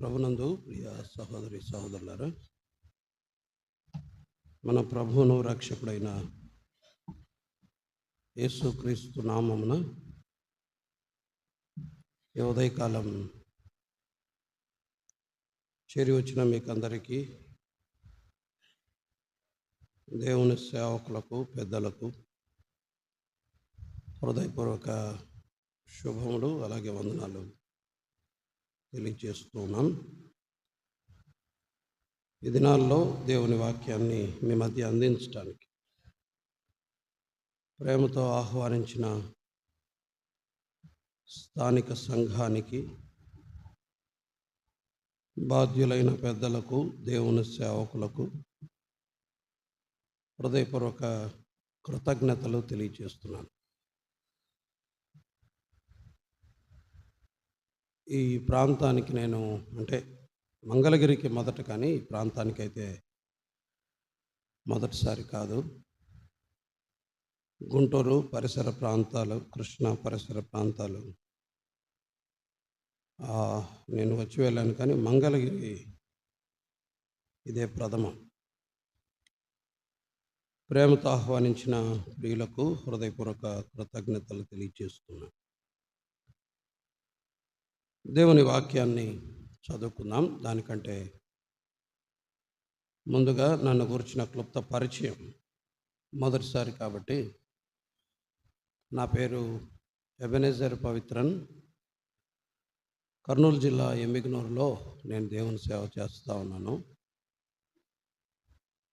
ప్రభునందు ప్రియ సహోదరి సహోదరులారా, మన ప్రభువును రక్షకుడైన యేసుక్రీస్తు నామమున ఈ ఉదయకాలం చేరి వచ్చిన మీకందరికీ, దేవుని సేవకులకు, పెద్దలకు హృదయపూర్వక శుభములు అలాగే వందనాలు తెలియజేస్తున్నాం. ఈ దినాల్లో దేవుని వాక్యాన్ని మీ మధ్య అందించడానికి ప్రేమతో ఆహ్వానించిన స్థానిక సంఘానికి, బాధ్యులైన పెద్దలకు, దేవుని సేవకులకు హృదయపూర్వక కృతజ్ఞతలు తెలియజేస్తున్నాను. ఈ ప్రాంతానికి నేను మంగళగిరికి మొదట, కానీ ఈ ప్రాంతానికైతే మొదటిసారి కాదు. గుంటూరు పరిసర ప్రాంతాలు, కృష్ణా పరిసర ప్రాంతాలు నేను వచ్చి వెళ్ళాను, కానీ మంగళగిరి ఇదే ప్రథమం. ప్రేమతో ఆహ్వానించిన ప్రియులకు హృదయపూర్వక కృతజ్ఞతలు తెలియజేస్తున్నాను. దేవుని వాక్యాన్ని చదువుకుందాం. దానికంటే ముందుగా నన్ను గురించిన క్లుప్త పరిచయం. మొదటిసారి కాబట్టి నా పేరు ఎబెనెజర్ పవిత్రన్. కర్నూలు జిల్లా ఎమ్మిగనూరులో నేను దేవుని సేవ చేస్తూ ఉన్నాను.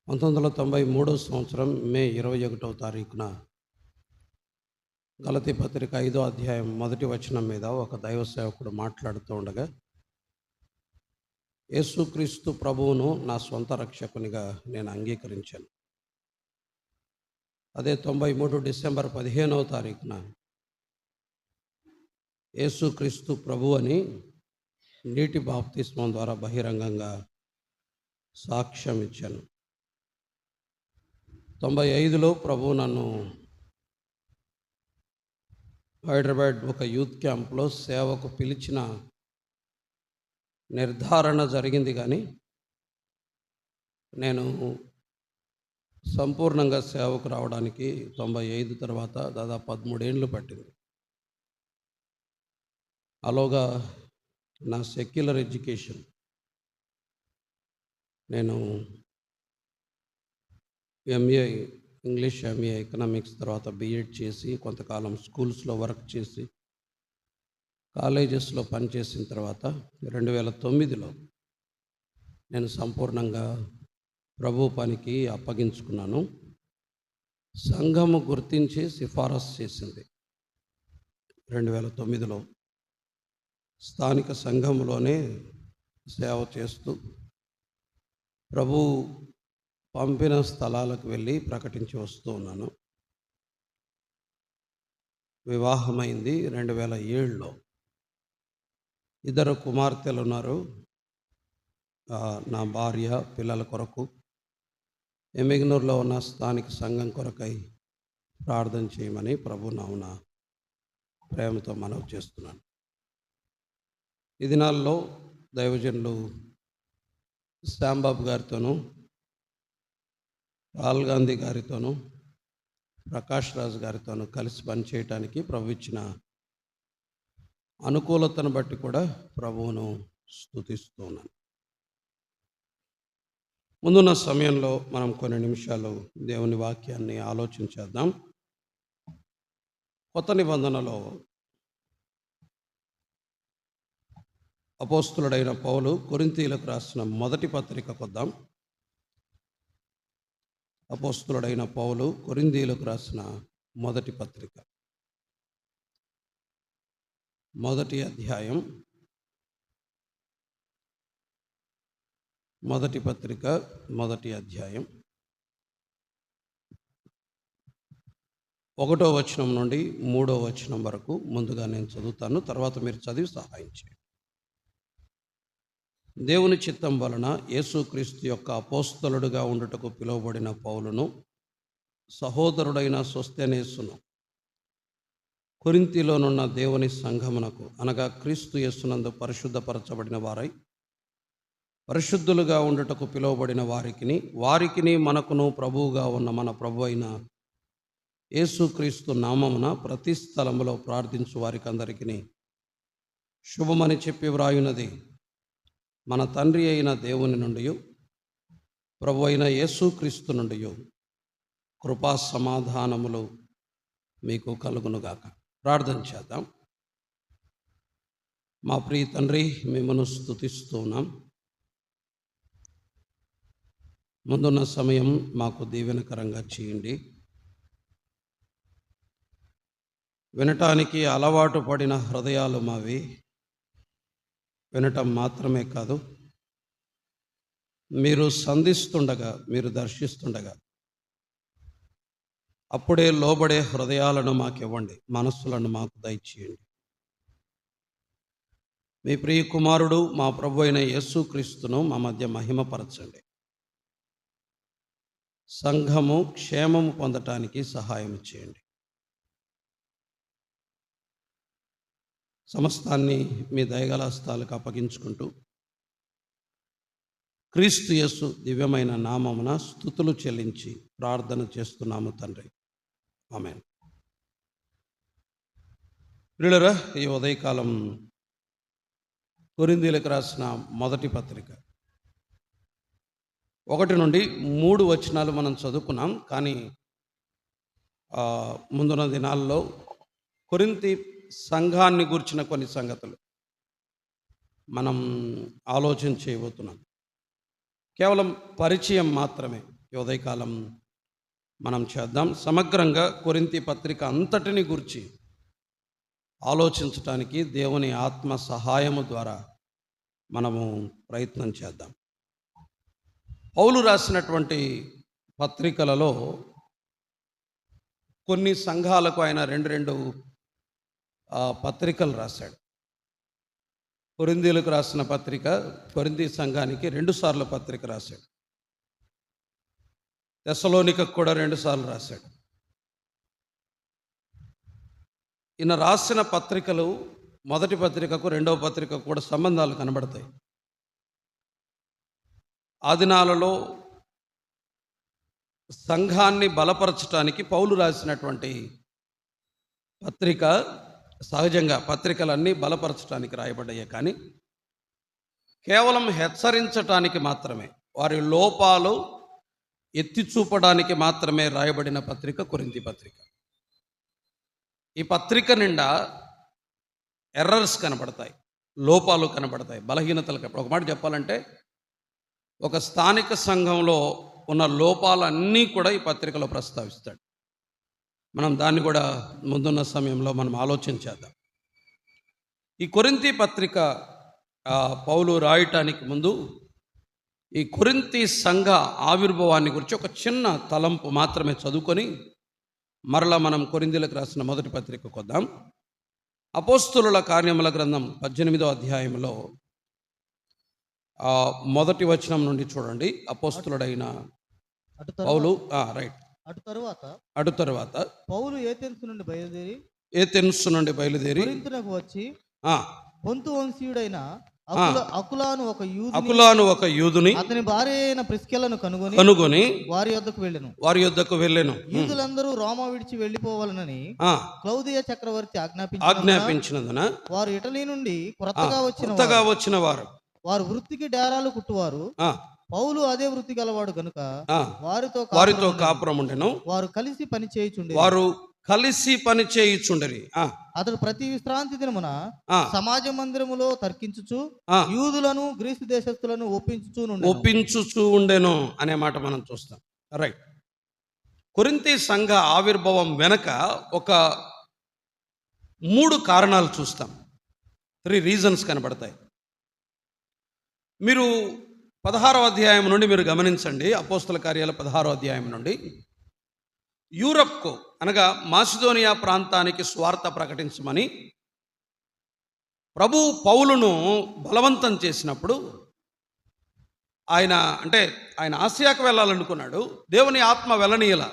1993 సంవత్సరం మే 21వ తారీఖున గలతీ పత్రిక 5వ అధ్యాయం 1వ వచనం మీద ఒక దైవ సేవకుడు మాట్లాడుతూ ఉండగా, యేసుక్రీస్తు ప్రభువును నా సొంత రక్షకునిగా నేను అంగీకరించాను. అదే 93 డిసెంబర్ 15వ తారీఖున యేసుక్రీస్తు ప్రభు అని నీటి బాప్తిస్మం ద్వారా బహిరంగంగా సాక్ష్యం ఇచ్చాను. 95లో ప్రభు నన్ను హైదరాబాద్ ఒక యూత్ క్యాంప్లో సేవకు పిలిచిన నిర్ధారణ జరిగింది, కానీ నేను సంపూర్ణంగా సేవకు రావడానికి 95 తర్వాత దాదాపు 13 ఏళ్ళు పట్టింది. అలాగా నా సెక్యులర్ ఎడ్యుకేషన్, నేను ఎంఏ ఇంగ్లీష్, ఎంఏ ఎకనామిక్స్, తర్వాత బిఎడ్ చేసి కొంతకాలం స్కూల్స్లో వర్క్ చేసి కాలేజెస్లో పనిచేసిన తర్వాత 2009లో నేను సంపూర్ణంగా ప్రభు పనికి అప్పగించుకున్నాను. సంఘము గుర్తించి సిఫారసు చేసింది. 2009లో స్థానిక సంఘంలోనే సేవ చేస్తూ ప్రభు పంపిన స్థలాలకు వెళ్ళి ప్రకటించి వస్తూ ఉన్నాను. వివాహమైంది 2007లో. 2 కుమార్తెలు ఉన్నారు. నా భార్య, పిల్లల కొరకు ఎమ్మిగనూరులో ఉన్న స్థానిక సంఘం కొరకై ప్రార్థన చేయమని ప్రభు నామమున ప్రేమతో మనవి చేస్తున్నాను. ఈ దినాల్లో దైవజనులు శ్యాంబాబు గారితోనూ, రాహుల్ గాంధీ గారితోనూ, ప్రకాష్ రాజ్ గారితోనూ కలిసి పనిచేయటానికి ప్రభు ఇచ్చిన అనుకూలతను బట్టి కూడా ప్రభువును స్తుతిస్తూ ఉన్నాను. ముందున్న సమయంలో మనం కొన్ని నిమిషాలు దేవుని వాక్యాన్ని ఆలోచించేద్దాం. కొత్త నిబంధనలో అపోస్తులుడైన పౌలు కొరింథీయులకు రాసిన మొదటి పత్రికకు వద్దాం. అపోస్తులుడైన పౌలు కొరింథీయులకు రాసిన మొదటి పత్రిక, మొదటి అధ్యాయం, మొదటి పత్రిక, మొదటి అధ్యాయం 1వ వచనం నుండి 3వ వచనం వరకు ముందుగా నేను చదువుతాను. తర్వాత మీరు చదివి సహాయం చేయండి. దేవుని చిత్తం వలన యేసుక్రీస్తు యొక్క అపోస్తలుడుగా ఉండుటకు పిలువబడిన పౌలును, సహోదరుడైన సోస్తెనేసును, కొరింథీలోనున్న దేవుని సంఘమునకు, అనగా క్రీస్తు యేసునందు పరిశుద్ధపరచబడిన వారై పరిశుద్ధులుగా ఉండుటకు పిలువబడిన వారికిని మనకును ప్రభువుగా ఉన్న మన ప్రభు అయిన యేసుక్రీస్తు నామమున ప్రతి స్థలములో ప్రార్థించు వారికి అందరికీ శుభమని చెప్పి వ్రాయున్నది మన తండ్రి అయిన దేవుని నుండి ప్రభు అయిన యేసుక్రీస్తు నుండి కృపా సమాధానములు మీకు కలుగునుగాక. ప్రార్థన చేద్దాం. మా ప్రియ తండ్రి, మిమ్మల్ని స్తుతిస్తున్నాం. ముందున్న సమయం మాకు దీవెనకరంగా చేయండి. వినటానికి అలవాటు పడిన హృదయాలు మావి. వినటం మాత్రమే కాదు, మీరు సంధిస్తుండగా, మీరు దర్శిస్తుండగా అప్పుడే లోబడే హృదయాలను మాకివ్వండి, మనస్సులను మాకు దయచేయండి. మీ ప్రియ కుమారుడు మా ప్రభు అయిన యేసుక్రీస్తును మా మధ్య మహిమపరచండి. సంఘము క్షేమము పొందటానికి సహాయం చేయండి. సమస్తాన్ని మీ దయగల హస్తాలకు అప్పగించుకుంటూ క్రీస్తు యేసు దివ్యమైన నామమున స్తుతులు చెల్లించి ప్రార్థన చేస్తున్నాము తండ్రి. ఆమేన్. ప్రియులారా, ఈ ఉదయకాలం కొరింథీయులకు రాసిన మొదటి పత్రిక 1 నుండి 3 వచనాలు మనం చదువుకున్నాం. కానీ ముందున్న దినాల్లో కొరింథీ సంఘాన్ని గూర్చిన కొన్ని సంగతులు మనం ఆలోచన చేయబోతున్నాం. కేవలం పరిచయం మాత్రమే ఈ ఉదయకాలం మనం చేద్దాం. సమగ్రంగా కొరింథీ పత్రిక అంతటిని గురించి ఆలోచించటానికి దేవుని ఆత్మ సహాయము ద్వారా మనము ప్రయత్నం చేద్దాం. పౌలు రాసినటువంటి పత్రికలలో కొన్ని సంఘాలకు ఆయన రెండు పత్రికలు రాశాడు. కొరింథీయులకు రాసిన పత్రిక, కొరింథీ సంఘానికి 2 సార్లు పత్రిక రాశాడు. తెస్సలోనికకు కూడా 2 సార్లు రాశాడు. ఈయన రాసిన పత్రికలు మొదటి పత్రికకు రెండవ పత్రికకు కూడా సంబంధాలు కనబడతాయి. ఆ దినాలలో సంఘాన్ని బలపరచడానికి పౌలు రాసినటువంటి పత్రిక, సహజంగా పత్రికలన్నీ బలపరచడానికి రాయబడ్డాయి, కానీ కేవలం హెచ్చరించటానికి మాత్రమే, వారి లోపాలు ఎత్తి చూపడానికి మాత్రమే రాయబడిన పత్రిక కొరింథీ పత్రిక. ఈ పత్రిక నిండా ఎర్రర్స్ కనబడతాయి, లోపాలు కనబడతాయి, బలహీనతలు కనబడతాయి. ఒక మాట చెప్పాలంటే ఒక స్థానిక సంఘంలో ఉన్న లోపాలన్నీ కూడా ఈ పత్రికలో ప్రస్తావిస్తాడు. మనం దాన్ని కూడా ముందున్న సమయంలో మనం ఆలోచించేద్దాం. ఈ కొరింథీ పత్రిక పౌలు రాయటానికి ముందు ఈ కొరింథీ సంఘ ఆవిర్భావాన్ని గురించి ఒక చిన్న తలంపు మాత్రమే చదువుకొని మరలా మనం కొరింథీయులకు రాసిన మొదటి పత్రికకు వద్దాం. అపోస్తులుల కార్యముల గ్రంథం 18వ అధ్యాయంలో మొదటి వచనం నుండి చూడండి. అపోస్తులుడైన పౌలు అటు తరువాత పౌలు ఏథెన్సు నుండి బయలుదేరి కొరింథునకు వచ్చి పొంతు వంశీయుడైన అకులాను ఒక యూదుని అతని భార్య అయిన ప్రిస్కిల్లను కనుగొని వారి యొద్దకు వెళ్ళెను. యూదులందరూ రోమా విడిచి వెళ్ళిపోవాలనని క్లౌదియ చక్రవర్తి ఆజ్ఞాపించినందున వారు ఇటలీ నుండి కొత్తగా వచ్చిన వారు వృత్తికి డేరాలు కుట్టువారు. పౌలు అదే వృత్తి గలవాడు గనుక వారితో కాపురం ఉండెను. వారు కలిసి పని చేయుచుండరి. అతడు ప్రతి విశ్రాంతి దినమున సమాజ మందిరములో తర్కించుచు యూదులను గ్రీసు దేశస్థులను ఒప్పించుచు ఉండెను అనే మాట మనం చూస్తాం. రైట్. కొరింథీ సంఘ ఆవిర్భావం వెనక ఒక 3 కారణాలు చూస్తాం. 3 రీజన్స్ కనబడతాయి. మీరు 16వ అధ్యాయం నుండి మీరు గమనించండి. అపోస్తల కార్యాల 16వ అధ్యాయం నుండి యూరప్కు, అనగా మాసిదోనియా ప్రాంతానికి స్వార్థ ప్రకటించమని ప్రభు పౌలును బలవంతం చేసినప్పుడు ఆయన ఆసియాకు వెళ్ళాలనుకున్నాడు. దేవుని ఆత్మ వెళ్ళనీయల.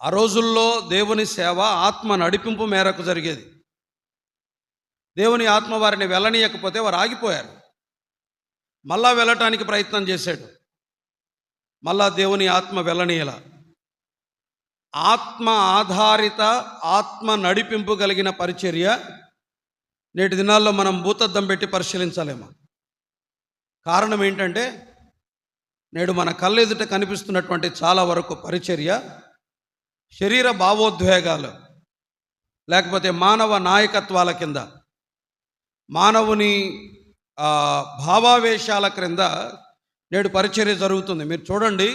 ఆ రోజుల్లో దేవుని సేవ ఆత్మ నడిపింపు మేరకు జరిగేది. దేవుని ఆత్మ వారిని వెళ్ళనీయకపోతే వారు ఆగిపోయారు. మళ్ళా వెళ్ళటానికి ప్రయత్నం చేశాడు. మళ్ళా దేవుని ఆత్మ వెళ్ళనీయల. ఆత్మ ఆధారిత, ఆత్మ నడిపింపు కలిగిన పరిచర్య నేటి దినాల్లో మనం భూతద్దం పెట్టి పరిశీలించాలేమో. కారణం ఏంటంటే నేడు మన కళ్ళెదుట కనిపిస్తున్నటువంటి చాలా వరకు పరిచర్య శరీర భావోద్వేగాలు, లేకపోతే మానవ నాయకత్వాల కింద, మానవుని భావావేశాల క్రింద నేడు పరిచర్య జరుగుతుంది. మీరు చూడండి,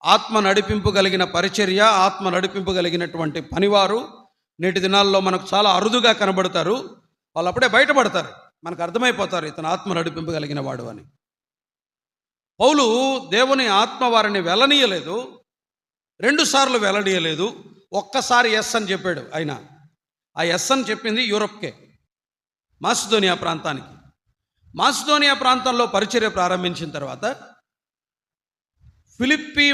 ఆత్మ నడిపింపు కలిగిన పరిచర్య, ఆత్మ నడిపింపు కలిగినటువంటి పనివారు నేటి దినాల్లో మనకు చాలా అరుదుగా కనబడతారు. వాళ్ళు అప్పుడే బయటపడతారు, మనకు అర్థమైపోతారు ఇతను ఆత్మ నడిపింపు కలిగిన వాడు అని. పౌలు దేవుని ఆత్మ వారిని వెళ్ళనీయలేదు, 2 సార్లు వెళ్ళనీయలేదు, ఒక్కసారి ఎస్ అని చెప్పాడు. ఆయన ఆ ఎస్ అని చెప్పింది యూరప్కే, మాసిదోనియా ప్రాంతానికి. మాసిదోనియా ప్రాంతంలో పరిచర్య ప్రారంభించిన తర్వాత ఫిలిప్పీ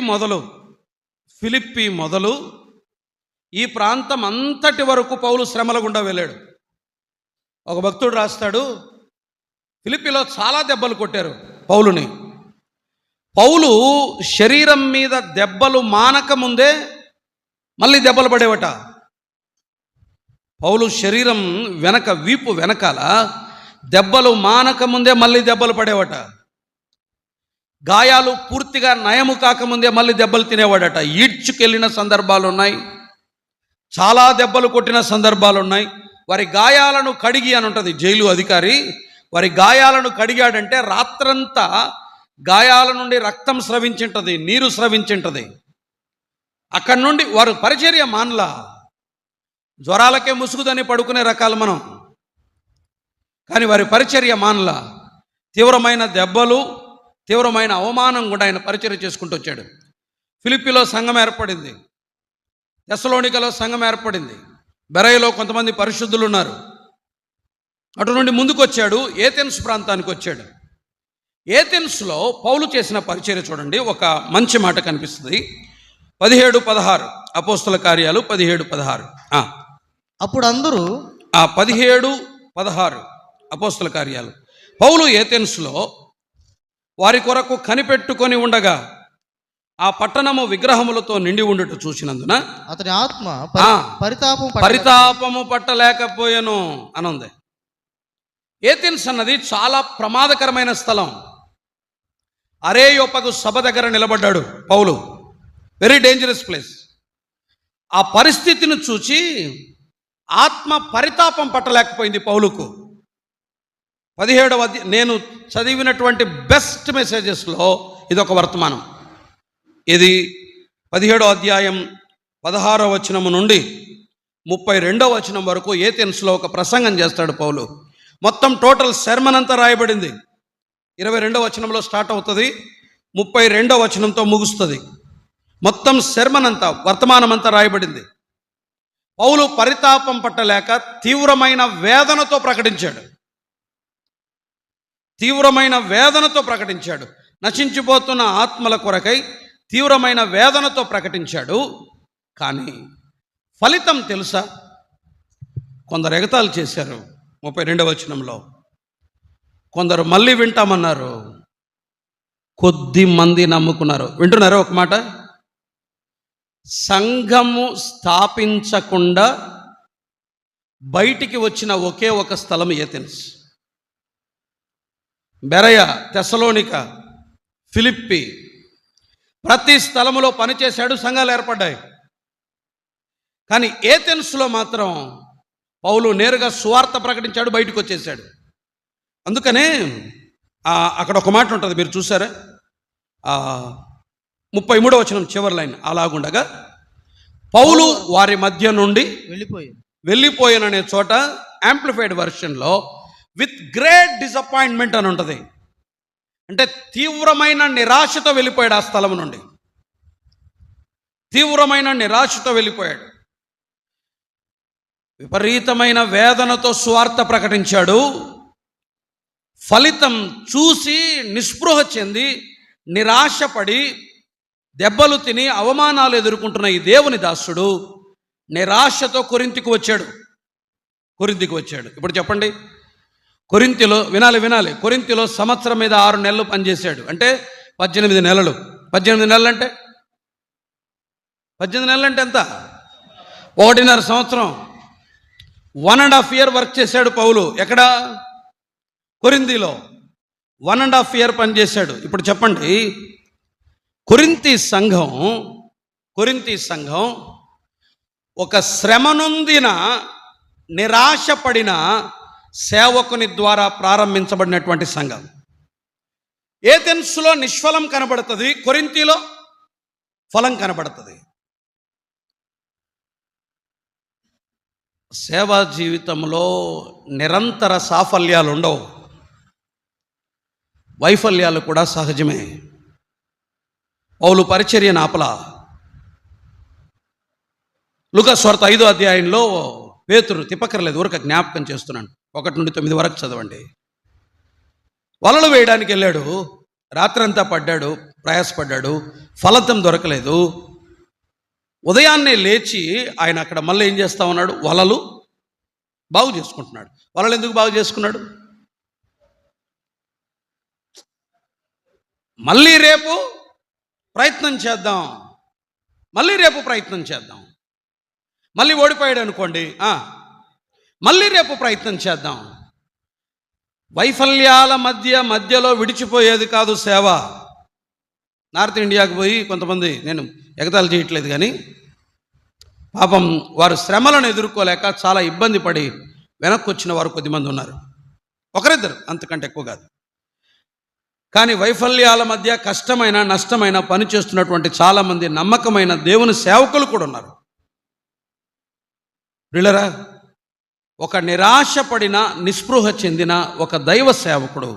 మొదలు ఈ ప్రాంతం అంతటి వరకు పౌలు శ్రమల గుండా వెళ్ళాడు. ఒక భక్తుడు రాస్తాడు, ఫిలిప్పీలో చాలా దెబ్బలు కొట్టారు పౌలుని. పౌలు శరీరం మీద దెబ్బలు మానక ముందే మళ్ళీ దెబ్బలు పడేవట. పౌలు శరీరం వీపు వెనకాల దెబ్బలు మానక ముందే మళ్ళీ దెబ్బలు పడేవట. గాయాలు పూర్తిగా నయము కాకముందే మళ్ళీ దెబ్బలు తినేవాడట. ఈడ్చుకెళ్ళిన సందర్భాలు ఉన్నాయి, చాలా దెబ్బలు కొట్టిన సందర్భాలు ఉన్నాయి. వారి గాయాలను కడిగి అని ఉంటుంది జైలు అధికారి. వారి గాయాలను కడిగాడంటే రాత్రంతా గాయాల నుండి రక్తం స్రవించింటది, నీరు స్రవించింటది. అక్కడి నుండి వారు పరిచర్య మానలా. జ్వరాలకే ముసుగుదని పడుకునే రకాలు మనం, కానీ వారి పరిచర్య మానలా. తీవ్రమైన దెబ్బలు, తీవ్రమైన అవమానం కూడా ఆయన పరిచర్య చేసుకుంటూ వచ్చాడు. ఫిలిప్పీలో సంఘం ఏర్పడింది, తెస్సలోనికలో సంఘం ఏర్పడింది, బెరయలో కొంతమంది పరిశుద్ధులు ఉన్నారు. అటు నుండి ముందుకు వచ్చాడు, ఏథెన్స్ ప్రాంతానికి వచ్చాడు. ఏథెన్స్లో పౌలు చేసిన పరిచర్య చూడండి, ఒక మంచి మాట కనిపిస్తుంది. 17-16 అపోస్తల కార్యాలు 17-16. అప్పుడు అందరూ 17-16 అపోస్తల కార్యాలు. పౌలు ఏథెన్స్లో వారి కొరకు కనిపెట్టుకొని ఉండగా ఆ పట్టణము విగ్రహములతో నిండి ఉండుట చూసినందున అతని ఆత్మ పరితాపము పట్టలేకపోయాను అనుంది. ఏథెన్స్ అన్నది చాలా ప్రమాదకరమైన స్థలం. అరేయోపగు సభ దగ్గర నిలబడ్డాడు పౌలు, వెరీ డేంజరస్ ప్లేస్. ఆ పరిస్థితిని చూచి ఆత్మ పరితాపం పట్టలేకపోయింది పౌలుకు. 17వ నేను చదివినటువంటి బెస్ట్ మెసేజెస్లో ఇదొక వర్తమానం. ఇది 17వ అధ్యాయం 16వ వచనము నుండి 32వ వచనం వరకు ఏథెన్స్లో ఒక ప్రసంగం చేస్తాడు పౌలు. మొత్తం టోటల్ సెర్మన్ అంతా రాయబడింది. 22వ వచనంలో స్టార్ట్ అవుతుంది, 32వ వచనంతో ముగుస్తుంది. మొత్తం సెర్మన్ అంతా, వర్తమానం అంతా రాయబడింది. పౌలు పరితాపం పట్టలేక తీవ్రమైన వేదనతో ప్రకటించాడు. నశించిపోతున్న ఆత్మల కొరకై తీవ్రమైన వేదనతో ప్రకటించాడు. కానీ ఫలితం తెలుసా? కొందరు ఎగతాళి చేశారు 32వ వచనంలో, కొందరు మళ్ళీ వింటామన్నారు, కొద్ది మంది నమ్ముకున్నారు. వింటున్నారా ఒక మాట? సంఘము స్థాపించకుండా బయటికి వచ్చిన ఒకే ఒక స్థలం ఏథెన్స్. బెరయ, తెస్సలోనిక, ఫిలిప్పి, ప్రతి స్థలములో పనిచేశాడు, సంఘాలు ఏర్పడ్డాయి. కానీ ఏథెన్స్లో మాత్రం పౌలు నేరుగా సువార్త ప్రకటించాడు, బయటకు వచ్చేసాడు. అందుకనే అక్కడ ఒక మాట ఉంటుంది, మీరు చూసారా? 33వ వచనం చివరి లైన్, అలాగుండగా పౌలు వారి మధ్య నుండి వెళ్ళిపోయాననే చోట యాంప్లిఫైడ్ వర్షన్లో విత్ గ్రేట్ డిసప్పాయింట్మెంట్ అని ఉంటుంది. అంటే తీవ్రమైన నిరాశతో వెళ్ళిపోయాడు. ఆ స్థలం నుండి తీవ్రమైన నిరాశతో వెళ్ళిపోయాడు. విపరీతమైన వేదనతో సువార్త ప్రకటించాడు. ఫలితం చూసి నిస్పృహ చెంది నిరాశపడి దెబ్బలు తిని అవమానాలు ఎదుర్కొంటున్న ఈ దేవుని దాసుడు నిరాశతో కొరింథీకి వచ్చాడు. ఇప్పుడు చెప్పండి, కొరింథీలో వినాలి కొరింథీలో సంవత్సరం మీద 6 నెలలు పనిచేశాడు. అంటే 18 నెలలు. 18 నెలలు అంటే 18 నెలలు అంటే ఎంత? 1.5 సంవత్సరం. 1.5 year వర్క్ చేశాడు పౌలు. ఎక్కడ? కొరింథీలో 1.5 year పనిచేశాడు. ఇప్పుడు చెప్పండి, కొరింథీ సంఘం ఒక శ్రమ నొందిన నిరాశపడిన సేవకుని ద్వారా ప్రారంభించబడినటువంటి సంఘం. ఏథెన్స్లో నిష్ఫలం కనబడుతుంది, కొరింథీలో ఫలం కనబడుతుంది. సేవా జీవితంలో నిరంతర సాఫల్యాలు ఉండవు, వైఫల్యాలు కూడా సహజమే. పౌలు పరిచర్యను ఆపలా. లూకా సువార్త 5వ అధ్యాయంలో పేతురు, తిప్పకర్లేదు, ఊరక జ్ఞాపకం చేస్తున్నాను, 1 నుండి 9 వరకు చదవండి. వలలు వేయడానికి వెళ్ళాడు, రాత్రంతా పడ్డాడు, ప్రయాసపడ్డాడు, ఫలితం దొరకలేదు. ఉదయాన్నే లేచి ఆయన అక్కడ మళ్ళీ ఏం చేస్తా ఉన్నాడు? వలలు బాగు చేసుకుంటున్నాడు. వలలు ఎందుకు బాగు చేసుకున్నాడు? మళ్ళీ రేపు ప్రయత్నం చేద్దాం, మళ్ళీ ఓడిపోయాడు అనుకోండి, మళ్ళీ రేపు ప్రయత్నం చేద్దాం. వైఫల్యాల మధ్యలో విడిచిపోయేది కాదు సేవ. నార్త్ ఇండియాకు పోయి కొంతమంది, నేను ఎగతాళి చేయట్లేదు కానీ, పాపం వారు శ్రమలను ఎదుర్కోలేక చాలా ఇబ్బంది పడి వెనక్కి వచ్చిన వారు కొద్దిమంది ఉన్నారు. ఒకరిద్దరు, అంతకంటే ఎక్కువ కాదు. కానీ వైఫల్యాల మధ్య కష్టమైన నష్టమైన పని చేస్తున్నటువంటి చాలామంది నమ్మకమైన దేవుని సేవకులు కూడా ఉన్నారు. ప్రియులారా, ఒక నిరాశపడిన నిస్పృహ చెందిన ఒక దైవ సేవకుడు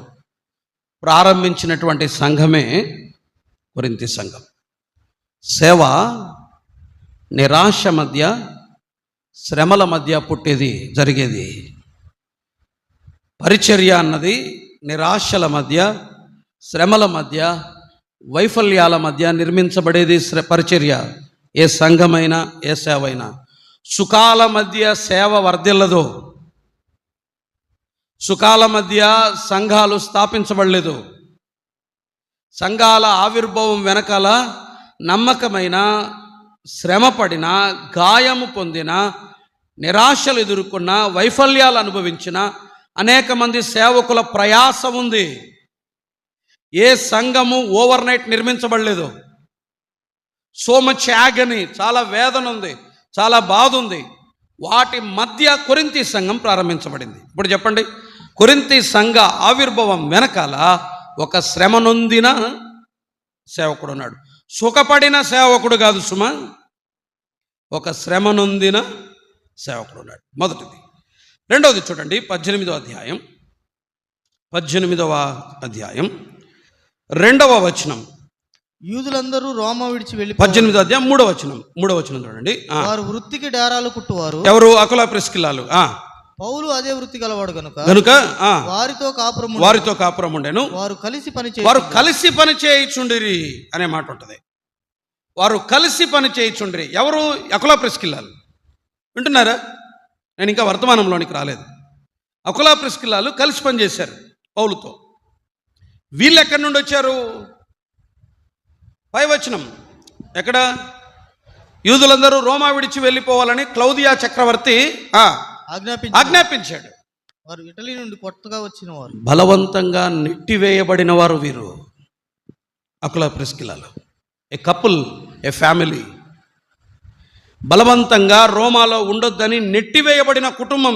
ప్రారంభించినటువంటి సంఘమే కొరింథీ సంఘం. సేవ నిరాశ మధ్య, శ్రమల మధ్య జరిగేది. పరిచర్య అన్నది నిరాశల మధ్య, శ్రమల మధ్య, వైఫల్యాల మధ్య నిర్మించబడేది పరిచర్య. ఏ సంఘమైనా, ఏ సేవ అయినా. సుఖాల మధ్య సేవ వర్ధిల్లదు, సుఖాల మధ్య సంఘాలు స్థాపించబడలేదు. సంఘాల ఆవిర్భావం వెనకాల నమ్మకమైన, శ్రమపడిన, గాయము పొందిన, నిరాశలు ఎదుర్కొన్న, వైఫల్యాలు అనుభవించిన అనేక మంది సేవకుల ప్రయాస ఉంది. ఏ సంఘము ఓవర్ నైట్ నిర్మించబడలేదు. సో మచ్ యాగని, చాలా వేదన ఉంది, చాలా బాధ ఉంది. వాటి మధ్య కొరింథీ సంఘం ప్రారంభించబడింది. ఇప్పుడు చెప్పండి, కొరింథీ సంఘ ఆవిర్భావం వెనకాల ఒక శ్రమ నొందిన సేవకుడు ఉన్నాడు. సుఖపడిన సేవకుడు కాదు సుమా, ఒక శ్రమ నొందిన సేవకుడు ఉన్నాడు. మొదటిది. రెండవది చూడండి, 18వ అధ్యాయం 2వ వచనం. యూదులందరూ రోమా విడిచి వెళ్ళి 18వ అధ్యాయం 3వ వచనం చూడండి. వారు వృత్తికి డేరాలు కుట్టువారు. ఎవరు? అకుల ప్రిస్కిల్లాలు. పౌలు అదే వృత్తి గలవాడు కనుక వారితో కాపురం ఉండెను. వారు కలిసి పని చేయుచుండిరి అనే మాట ఉంటుంది. వారు కలిసి పని చేయుచుండిరి. ఎవరు? అకుల ప్రిస్కిల్లాలు. వింటున్నారా? నేను ఇంకా వర్తమానంలోనికి రాలేదు. అకుల ప్రిస్కిల్లాలు కలిసి పని చేశారు పౌలుతో. వీళ్ళు ఎక్కడి నుండి వచ్చారు? 5వ వచనం. ఎక్కడ? యూదులందరూ రోమా విడిచి వెళ్ళిపోవాలని క్లౌదియా చక్రవర్తి ఆజ్ఞాపించాడు. వారు ఇటలీ నుండి కొత్తగా వచ్చిన వారు, బలవంతంగా నెట్టివేయబడిన వారు వీరు. అకుల ప్రిస్కిల్లాలు, ఏ కపుల్, ఏ ఫ్యామిలీ. బలవంతంగా రోమాలో ఉండొద్దని నెట్టివేయబడిన కుటుంబం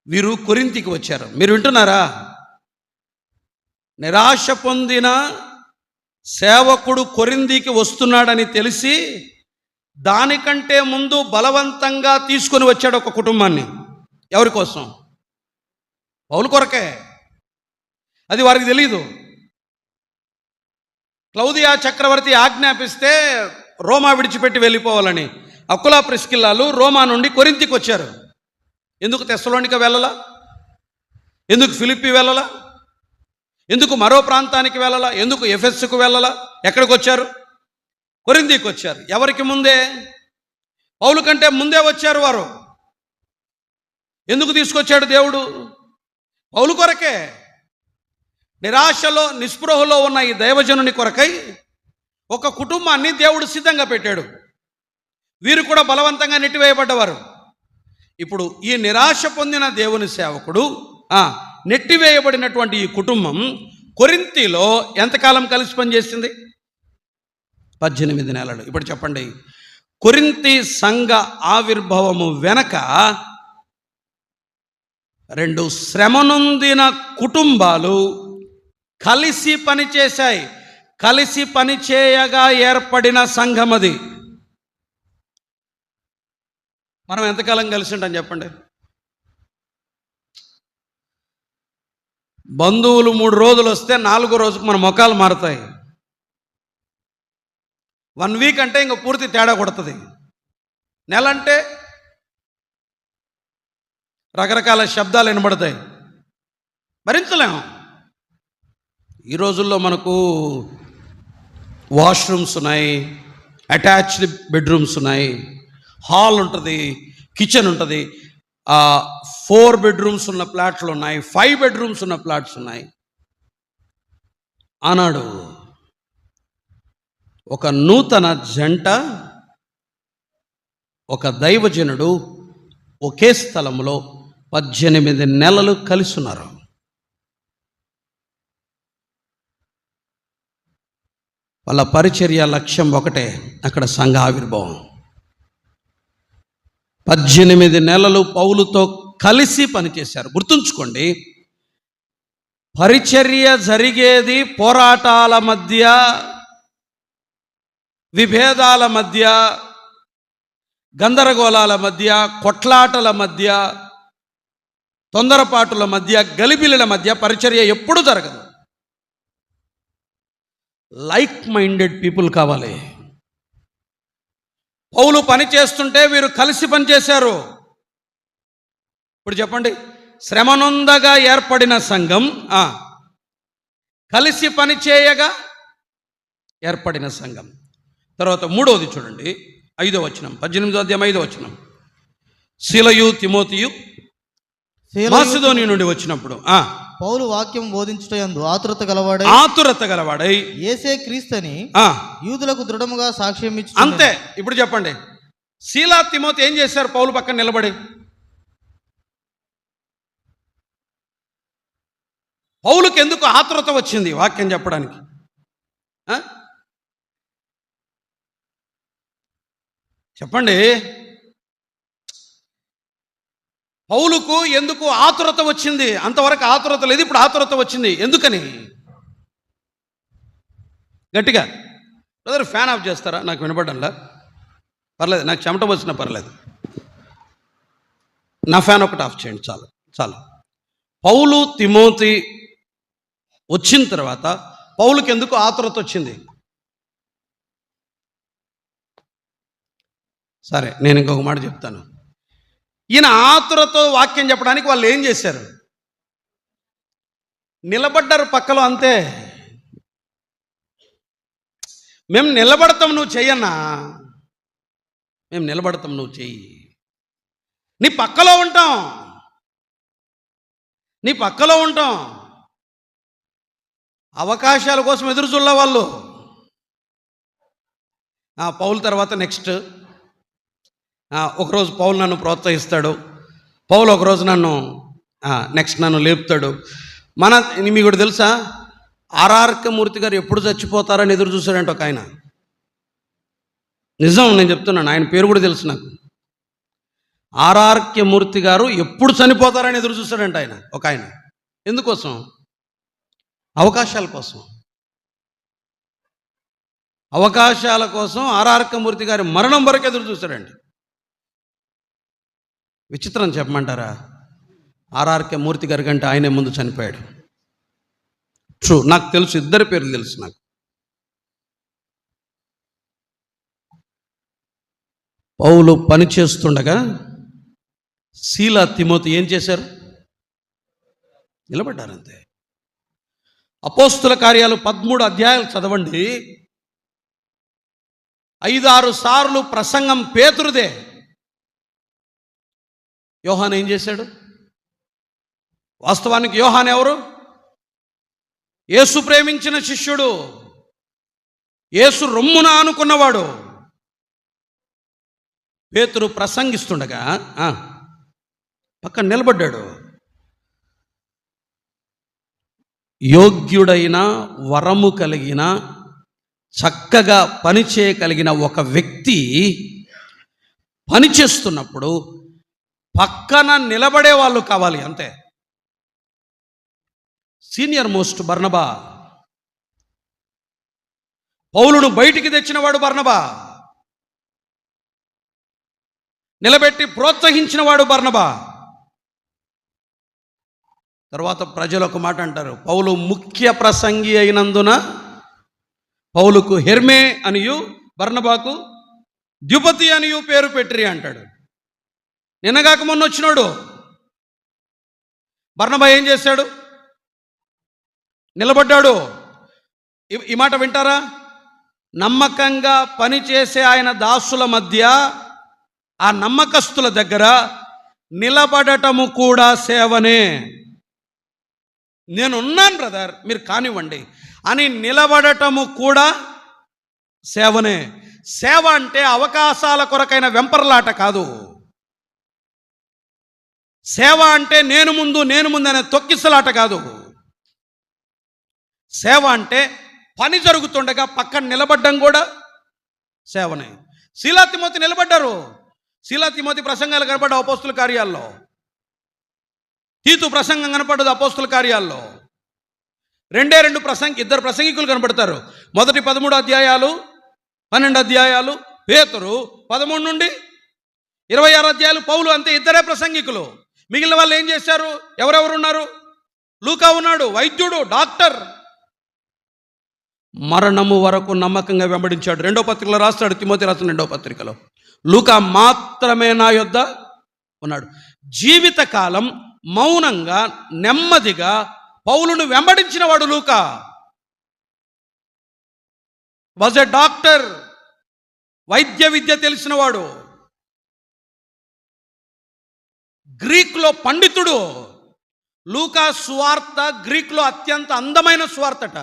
వీరు కొరింథీకి వచ్చారు. మీరు వింటున్నారా? నిరాశ పొందిన సేవకుడు కొరింథీకి వస్తున్నాడని తెలిసి దానికంటే ముందు బలవంతంగా తీసుకొని వచ్చాడు ఒక కుటుంబాన్ని. ఎవరి కోసం? పౌలు కొరకే. అది వారికి తెలీదు. క్లౌదియా చక్రవర్తి ఆజ్ఞాపిస్తే రోమా విడిచిపెట్టి వెళ్ళిపోవాలని అకుల ప్రిస్కిల్లాలు రోమా నుండి కొరింథీకి వచ్చారు. ఎందుకు తెస్సలోనిక వెళ్ళలా? ఎందుకు ఫిలిప్పి వెళ్ళలా? ఎందుకు మరో ప్రాంతానికి వెళ్ళలా? ఎందుకు ఎఫెస్సుకు వెళ్ళలా? ఎక్కడికి వచ్చారు? కొరింథీకి వచ్చారు. ఎవరికి ముందే? పౌలు కంటే ముందే వచ్చారు వారు. ఎందుకు తీసుకొచ్చాడు దేవుడు? పౌలు కొరకే. నిరాశలో నిస్పృహలో ఉన్న ఈ దైవజనుని కొరకై ఒక కుటుంబాన్ని దేవుడు సిద్ధంగా పెట్టాడు. వీరు కూడా బలవంతంగా నెట్టివేయబడ్డవారు. ఇప్పుడు ఈ నిరాశ పొందిన దేవుని సేవకుడు, నెట్టివేయబడినటువంటి ఈ కుటుంబం కొరింథీలో ఎంతకాలం కలిసి పనిచేసింది? 18 నెలలు. ఇప్పుడు చెప్పండి, కొరింథీ సంఘ ఆవిర్భావము వెనక 2 శ్రమనొందిన కుటుంబాలు కలిసి పనిచేశాయి. కలిసి పనిచేయగా ఏర్పడిన సంఘం అది. మనం ఎంతకాలం కలిసి ఉంటాం చెప్పండి? బంధువులు 3 రోజులు వస్తే 4వ రోజుకు మన ముఖాలు మారుతాయి. 1 వీక్ అంటే ఇంక పూర్తి తేడా కొడుతుంది. నెల అంటే రకరకాల శబ్దాలు వినబడతాయి, భరించలేము. ఈ రోజుల్లో మనకు వాష్రూమ్స్ ఉన్నాయి, అటాచ్డ్ బెడ్రూమ్స్ ఉన్నాయి, హాల్ ఉంటుంది, కిచెన్ ఉంటుంది, 4 బెడ్రూమ్స్ ఉన్న ఫ్లాట్లు ఉన్నాయి, 5 బెడ్రూమ్స్ ఉన్న ఫ్లాట్స్ ఉన్నాయి. ఆనాడు ఒక నూతన జంట, ఒక దైవజనుడు ఒకే స్థలంలో 18 నెలలు కలిసి ఉన్నారు. వాళ్ళ పరిచర్య లక్ష్యం ఒకటే, అక్కడ సంఘ ఆవిర్భావం. 18 నెలలు పౌలుతో కలిసి పనిచేశారు. గుర్తుంచుకోండి, పరిచర్య జరిగేది పోరాటాల మధ్య, విభేదాల మధ్య, గందరగోళాల మధ్య, కొట్లాటల మధ్య, తొందరపాటుల మధ్య, గలిబిలిల మధ్య పరిచర్య ఎప్పుడూ జరగదు. లైక్ మైండెడ్ పీపుల్ కావాలి. పౌలు పని చేస్తుంటే వీరు కలిసి పనిచేశారు. ఇప్పుడు చెప్పండి, శ్రమనొందగా ఏర్పడిన సంఘం, కలిసి పనిచేయగా ఏర్పడిన సంఘం. తర్వాత 3వది చూడండి, 5వ వచనం, 18వ అధ్యాయం 5వ వచనం. శీలయు తిమోతియు మాసిదోనియ నుండి వచ్చినప్పుడు పౌలు వాక్యం బోధించుటయందు ఆతురత గలవాడై యేసే క్రీస్తుని యూదులకు దృఢముగా సాక్ష్యం ఇచ్చు. అంతే. ఇప్పుడు చెప్పండి, శీలా తిమోతి ఏం చేశారు? పౌలు పక్కన నిలబడి. పౌలుకి ఎందుకు ఆతురత వచ్చింది వాక్యం చెప్పడానికి? చెప్పండి. పౌలుకు ఎందుకు ఆతురత వచ్చింది? అంతవరకు ఆతురత లేదు, ఇప్పుడు ఆతురత వచ్చింది. ఎందుకని? గట్టిగా బ్రదర్ ఫ్యాన్ ఆఫ్ చేస్తారా? నాకు వినపడంలా. పర్లేదు, నాకు చెమట వచ్చినా పర్లేదు, నా ఫ్యాన్ ఒకటి ఆఫ్ చేయండి చాలు చాలు. పౌలు తిమోతి వచ్చిన తర్వాత పౌలుకి ఎందుకు ఆతురత వచ్చింది? సరే, నేను ఇంకొక మాట చెప్తాను. ఈయన ఆతురతో వాక్యం చెప్పడానికి వాళ్ళు ఏం చేశారు? నిలబడ్డారు పక్కలో, అంతే. మేము నిలబడతాం, నువ్వు చెయ్యన్నా. మేము నిలబడతాం, నువ్వు చెయ్యి. నీ పక్కలో ఉంటాం, నీ పక్కలో ఉంటాం. అవకాశాల కోసం ఎదురు చూడలే వాళ్ళు. పౌలు తర్వాత నెక్స్ట్ ఒకరోజు పౌలు నన్ను ప్రోత్సహిస్తాడు, పౌలు ఒకరోజు నెక్స్ట్ నన్ను లేపుతాడు. మీకు కూడా తెలుసా, ఆర్ఆర్కే మూర్తి గారు ఎప్పుడు చచ్చిపోతారని ఎదురు చూశాడంట ఒక ఆయన. నిజం, నేను చెప్తున్నాను, ఆయన పేరు కూడా తెలుసు నాకు. ఆర్ఆర్కే మూర్తి గారు ఎప్పుడు చనిపోతారని ఎదురు చూశాడంట ఆయన, ఒక ఆయన. ఎందుకోసం? అవకాశాల కోసం. అవకాశాల కోసం ఆర్ఆర్కే మూర్తి గారి మరణం వరకు ఎదురు చూశాడండి. విచిత్రం చెప్పమంటారా? ఆర్ఆర్కే మూర్తి గారి కంటే ఆయనే ముందు చనిపోయాడు. ట్రూ, నాకు తెలుసు, 2 పేర్లు తెలుసు నాకు. పౌలు పని చేస్తుండగా శీలా తిమోతి ఏం చేశారు? నిలబడ్డారు, అంతే. అపోస్తుల కార్యాలు 13 అధ్యాయాలు చదవండి. 5-6 సార్లు ప్రసంగం పేతురుదే. యోహాను ఏం చేశాడు? వాస్తవానికి యోహాను ఎవరు? యేసు ప్రేమించిన శిష్యుడు, యేసు రొమ్మున ఆనుకున్నవాడు. పేతురు ప్రసంగిస్తుండగా పక్కన నిలబడ్డాడు. యోగ్యుడైన, వరము కలిగిన, చక్కగా పనిచేయగలిగిన ఒక వ్యక్తి పనిచేస్తున్నప్పుడు పక్కన నిలబడే వాళ్ళు కావాలి, అంతే. సీనియర్ మోస్ట్ బర్నబా, పౌలును బయటికి తెచ్చినవాడు బర్నబా, నిలబెట్టి ప్రోత్సహించిన వాడు బర్నబా. తర్వాత ప్రజలు ఒక మాట అంటారు, పౌలు ముఖ్య ప్రసంగి అయినందున పౌలుకు హెర్మే అనియు బర్నబాకు ద్యుపతి అనియు పేరు పెట్టిరి అంటాడు. నిన్నగాక మొన్న వచ్చినాడు. బర్నబా ఏం చేశాడు? నిలబడ్డాడు. ఈ మాట వింటారా? నమ్మకంగా పనిచేసే ఆయన దాసుల మధ్య, ఆ నమ్మకస్తుల దగ్గర నిలబడటము కూడా సేవనే. నేనున్నాను బ్రదర్, మీరు కానివ్వండి అని నిలబడటము కూడా సేవనే. సేవ అంటే అవకాశాల కొరకైన వెంపర్లాట కాదు. సేవ అంటే నేను ముందు అనే తొక్కిసలాట కాదు. సేవ అంటే పని జరుగుతుండగా పక్కన నిలబడ్డం కూడా సేవనే. శీలా తిమోతి నిలబడ్డారు. శీలా తిమోతి ప్రసంగాలు కనపడ్డావు అపోస్తుల కార్యాల్లో, తీతు ప్రసంగం కనపడ్డదు అపోస్తుల కార్యాల్లో. ఇద్దరు ప్రసంగికులు కనపడతారు. మొదటి 13 అధ్యాయాలు 12 అధ్యాయాలు పేతురు, 13 నుండి 26 అధ్యాయాలు పౌలు, అంతే. ఇద్దరే ప్రసంగికులు. మిగిలిన వాళ్ళు ఏం చేశారు? ఎవరెవరు ఉన్నారు? లూకా ఉన్నాడు, వైద్యుడు, డాక్టర్. మరణము వరకు నమ్మకంగా వెంబడించాడు. 2వ పత్రికలో రాస్తాడు, తిమోతి రాసిన 2వ పత్రికలో. లూకా మాత్రమే నా యొద్ద ఉన్నాడు. జీవితకాలం మౌనంగా, నెమ్మదిగా పౌలును వెంబడించిన వాడు లూకా. వాజ్ ఎ డాక్టర్, వైద్య విద్య తెలిసినవాడు, గ్రీక్లో పండితుడు. లూకా సువార్త గ్రీక్లో అత్యంత అందమైన సువార్తట.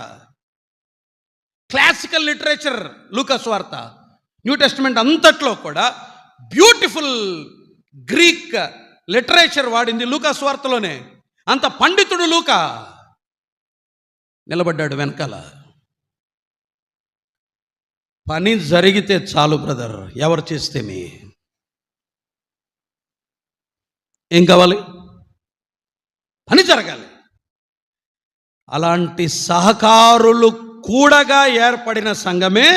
క్లాసికల్ లిటరేచర్ లూకా సువార్త. న్యూ టెస్టిమెంట్ అంతట్లో కూడా బ్యూటిఫుల్ గ్రీక్ లిటరేచర్ వాడింది లూకా సువార్తలోనే. అంత పండితుడు లూకా. నిలబడ్డాడు వెనకాల. పని జరిగితే చాలు బ్రదర్, ఎవరు చేస్తేమి. ఏం కావాలి? పని జరగాలి. అలాంటి సహకారులు కూడగా ఏర్పడిన సంఘమే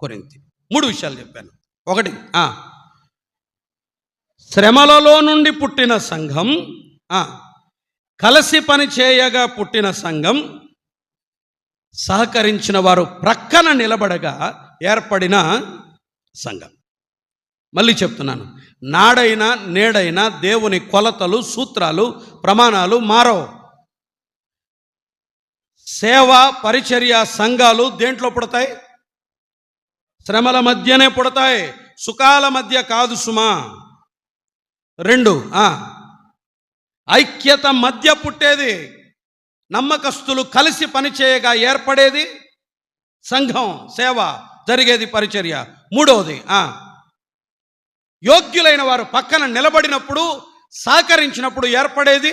కొరింథీ. 3 విషయాలు చెప్పాను. 1, శ్రమలలో నుండి పుట్టిన సంఘం, కలిసి పని చేయగా పుట్టిన సంఘం, సహకరించిన వారు ప్రక్కన నిలబడగా ఏర్పడిన సంఘం. మళ్ళీ చెప్తున్నాను, నాడైనా నేడైనా దేవుని కొలతలు, సూత్రాలు, ప్రమాణాలు మారవు. సేవ, పరిచర్య సంఘాలు దేంట్లో పుడతాయి? శ్రమల మధ్యనే పుడతాయి, సుఖాల మధ్య కాదు సుమా. 2, ఐక్యత మధ్య పుట్టేది. నమ్మకస్తులు కలిసి పనిచేయగా ఏర్పడేది సంఘం, సేవ, జరిగేది పరిచర్య. 3వది, యోగ్యులైన వారు పక్కన నిలబడినప్పుడు, సహకరించినప్పుడు ఏర్పడేది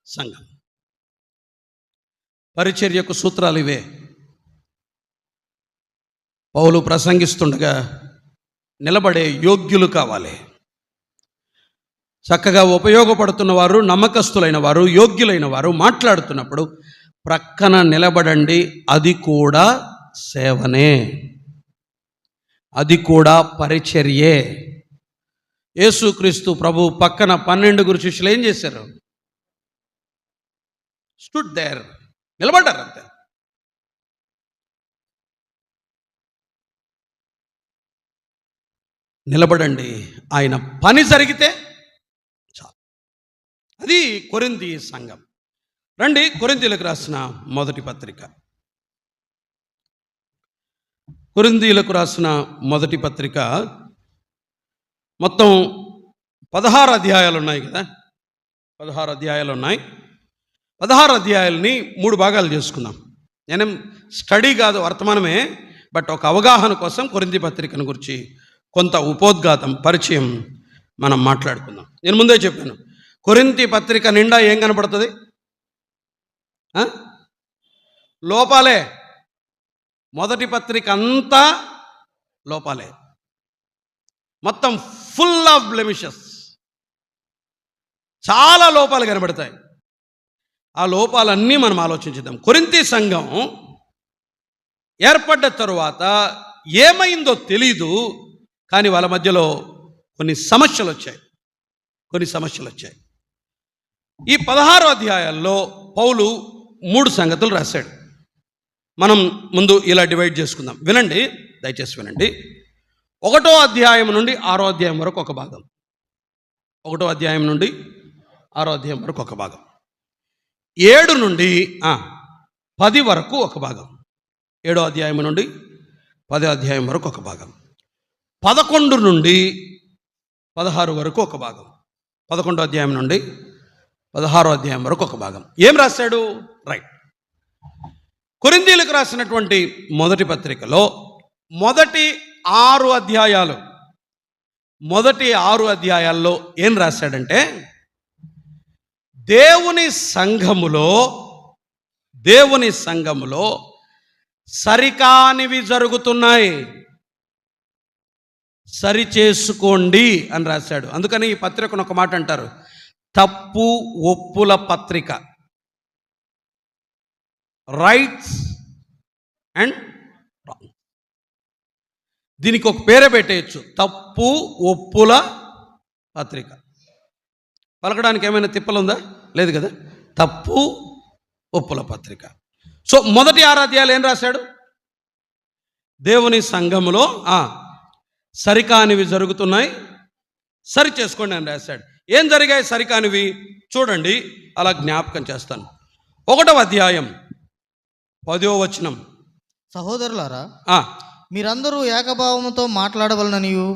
సంఘం. పరిచర్యకు సూత్రాలు ఇవే. పౌలు ప్రసంగిస్తుండగా నిలబడే యోగ్యులు కావాలి. చక్కగా ఉపయోగపడుతున్న వారు, నమ్మకస్తులైన వారు, యోగ్యులైన వారు మాట్లాడుతున్నప్పుడు ప్రక్కన నిలబడండి. అది కూడా సేవనే, అది కూడా పరిచర్యే. యేసుక్రీస్తు ప్రభు పక్కన 12 శిష్యులు ఏం చేశారు? స్టూడ్ దేర్, నిలబడ్డారు అంతే. నిలబడండి, ఆయన పని జరిగితే చాలు. అది కొరింథీ సంఘం. రండి, కొరింథీలకు రాసిన మొదటి పత్రిక. కొరింథీలకు రాసిన మొదటి పత్రిక మొత్తం 16 అధ్యాయాలు ఉన్నాయి కదా, 16 అధ్యాయాలు ఉన్నాయి. 16 అధ్యాయాలని 3 భాగాలు చేసుకున్నాం. నేనేం స్టడీ కాదు, వర్తమానమే, బట్ ఒక అవగాహన కోసం కొరింథీ పత్రికను గురించి కొంత ఉపోద్ఘాతం, పరిచయం మనం మాట్లాడుకుందాం. నేను ముందే చెప్పాను, కొరింథీ పత్రిక నిండా ఏం కనపడుతుంది? లోపాలే. మొదటి పత్రిక అంతా లోపాలే, మొత్తం ఫుల్ ఆఫ్ బ్లెమిషెస్, చాలా లోపాలు కనబడతాయి. ఆ లోపాలన్నీ మనం ఆలోచించుదాం. కొరింథీ సంఘం ఏర్పడ్డ తరువాత ఏమైందో తెలీదు, కానీ వాళ్ళ మధ్యలో కొన్ని సమస్యలు వచ్చాయి. ఈ 16 అధ్యాయాల్లో పౌలు 3 సంగతులు రాశాడు. మనం ముందు ఇలా డివైడ్ చేసుకుందాం. వినండి, దయచేసి వినండి. 1వ అధ్యాయం నుండి 6వ అధ్యాయం వరకు ఒక భాగం, 1వ అధ్యాయం నుండి 6వ అధ్యాయం వరకు ఒక భాగం, 7 నుండి 10 వరకు ఒక భాగం, 7వ అధ్యాయం నుండి 10వ అధ్యాయం వరకు ఒక భాగం, 11 నుండి 16 వరకు ఒక భాగం, 11వ అధ్యాయం నుండి 16వ అధ్యాయం వరకు ఒక భాగం. ఏం రాశాడు? రైట్. కొరింథీయులకు రాసినటువంటి మొదటి పత్రికలో మొదటి 6 అధ్యాయాల్లో ఏం రాశాడంటే, దేవుని సంఘములో సరికానివి జరుగుతున్నాయి, సరి చేసుకోండి అని రాశాడు. అందుకని ఈ పత్రికను ఒక మాట అంటారు, తప్పు ఒప్పుల పత్రిక, రైట్స్ అండ్ రాంగ్. దీనికి ఒక పేరే పెట్టేయచ్చు, తప్పు ఒప్పుల పత్రిక. పలకడానికి ఏమైనా తిప్పలుందా? లేదు కదా. తప్పు ఒప్పుల పత్రిక. సో మొదటి 6 అధ్యాయాలు ఏం రాశాడు? దేవుని సంఘములో సరికానివి జరుగుతున్నాయి, సరి చేసుకోండి అని రాశాడు. ఏం జరిగాయి సరికానివి? చూడండి, అలా జ్ఞాపకం చేస్తాను. 1వ అధ్యాయం 10వ వచనం, సహోదరులారా, మీరందరూ ఏకభావముతో మాట్లాడవలననియు,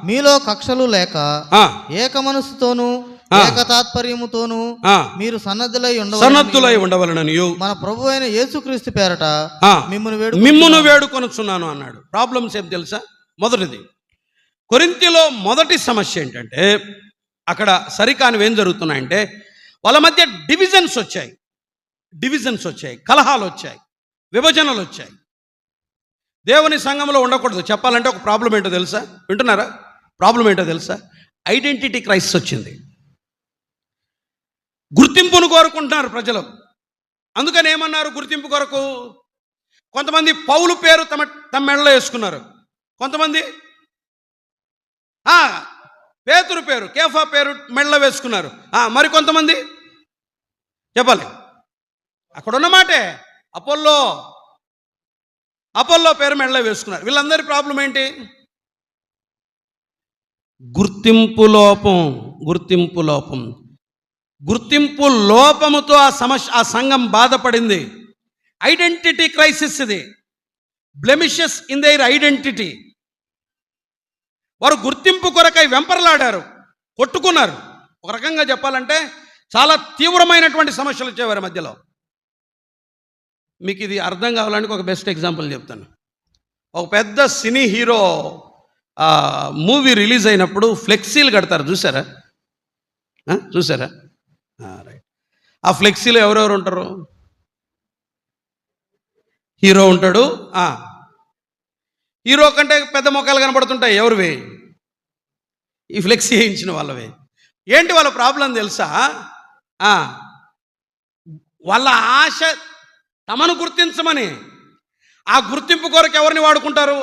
మీలో కక్షలు లేక ఏక మనస్సుతోనూ ఏకతాత్పర్యముతోనూ మీరు సన్నద్ధులై ఉండవలననియు మన ప్రభు అయిన యేసుక్రీస్తు పేరట మిమ్మును వేడుకొనుచున్నాను అన్నాడు. ప్రాబ్లమ్స్ ఏం తెలుసా? మొదటిది, కొరింథీలో మొదటి సమస్య ఏంటంటే, అక్కడ సరికానివి ఏం జరుగుతున్నాయంటే, వాళ్ళ మధ్య డివిజన్స్ వచ్చాయి, కలహాలు వచ్చాయి, విభజనలు వచ్చాయి. దేవుని సంఘంలో ఉండకూడదు. చెప్పాలంటే ఒక ప్రాబ్లం ఏంటో తెలుసా? వింటున్నారా? ప్రాబ్లం ఏంటో తెలుసా? ఐడెంటిటీ క్రైసిస్ వచ్చింది. గుర్తింపును కోరుకుంటున్నారు ప్రజలు. అందుకని ఏమన్నారు? గుర్తింపు కొరకు కొంతమంది పౌలు పేరు తమ మెడలో వేసుకున్నారు, కొంతమంది పేతురు పేరు, కేఫా పేరు మెడలో వేసుకున్నారు, మరి కొంతమంది చెప్పాలి, అక్కడ ఉన్నమాటే అపోల్లో పేరు మెడలో వేసుకున్నారు. వీళ్ళందరి ప్రాబ్లం ఏంటి? గుర్తింపు లోపముతో ఆ సంఘం బాధపడింది. ఐడెంటిటీ క్రైసిస్ ఇది, బ్లెమిషెస్ ఇన్ దేర్ ఐడెంటిటీ. వారు గుర్తింపు కొరకై వెంపర్లాడారు, కొట్టుకున్నారు. ఒక రకంగా చెప్పాలంటే చాలా తీవ్రమైనటువంటి సమస్యలు వచ్చాయి వారి మధ్యలో. మీకు ఇది అర్థం కావాలని ఒక బెస్ట్ ఎగ్జాంపుల్ చెప్తాను. ఒక పెద్ద సినీ హీరో మూవీ రిలీజ్ అయినప్పుడు ఫ్లెక్సీలు కడతారు, చూసారా? రైట్. ఆ ఫ్లెక్సీలో ఎవరెవరు ఉంటారు? హీరో ఉంటాడు, హీరో కంటే పెద్ద మొక్కలు కనబడుతుంటాయి. ఎవరివి? ఈ ఫ్లెక్సీ వేయించిన వాళ్ళవే. ఏంటి వాళ్ళ ప్రాబ్లం తెలుసా? వాళ్ళ ఆశ తమను గుర్తించమని. ఆ గుర్తింపు కొరకు ఎవరిని వాడుకుంటారు?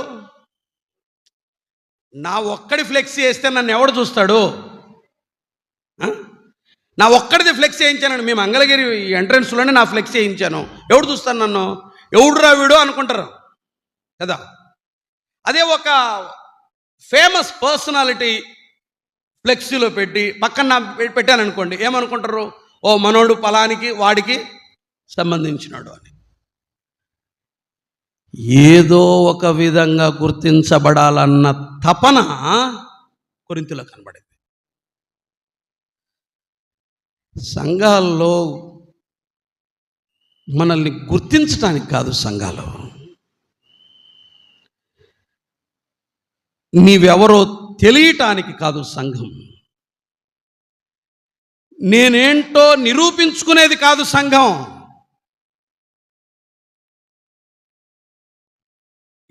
నా ఒక్కడి ఫ్లెక్సీ వేస్తే నన్ను ఎవడు చూస్తాడు? నా ఒక్కడిది ఫ్లెక్సీ వేయించానండి, మేము మంగళగిరి ఎంట్రన్స్లోనే నా ఫ్లెక్సీ వేయించాను, ఎవడు చూస్తాను నన్ను? ఎవడురా వీడు అనుకుంటారు కదా. అదే ఒక ఫేమస్ పర్సనాలిటీ ఫ్లెక్సీలో పెట్టి పక్కన పెట్టాను అనుకోండి, ఏమనుకుంటారు? ఓ మనోడు పలానికి వాడికి సంబంధించినాడు అని. ఏదో ఒక విధంగా గుర్తించబడాలన్న తపన కొరింథీలో కనబడింది. సంఘాల్లో మనల్ని గుర్తించటానికి కాదు, సంఘాలు నీవెవరో తెలియటానికి కాదు. సంఘం నేనేంటో నిరూపించుకునేది కాదు. సంఘం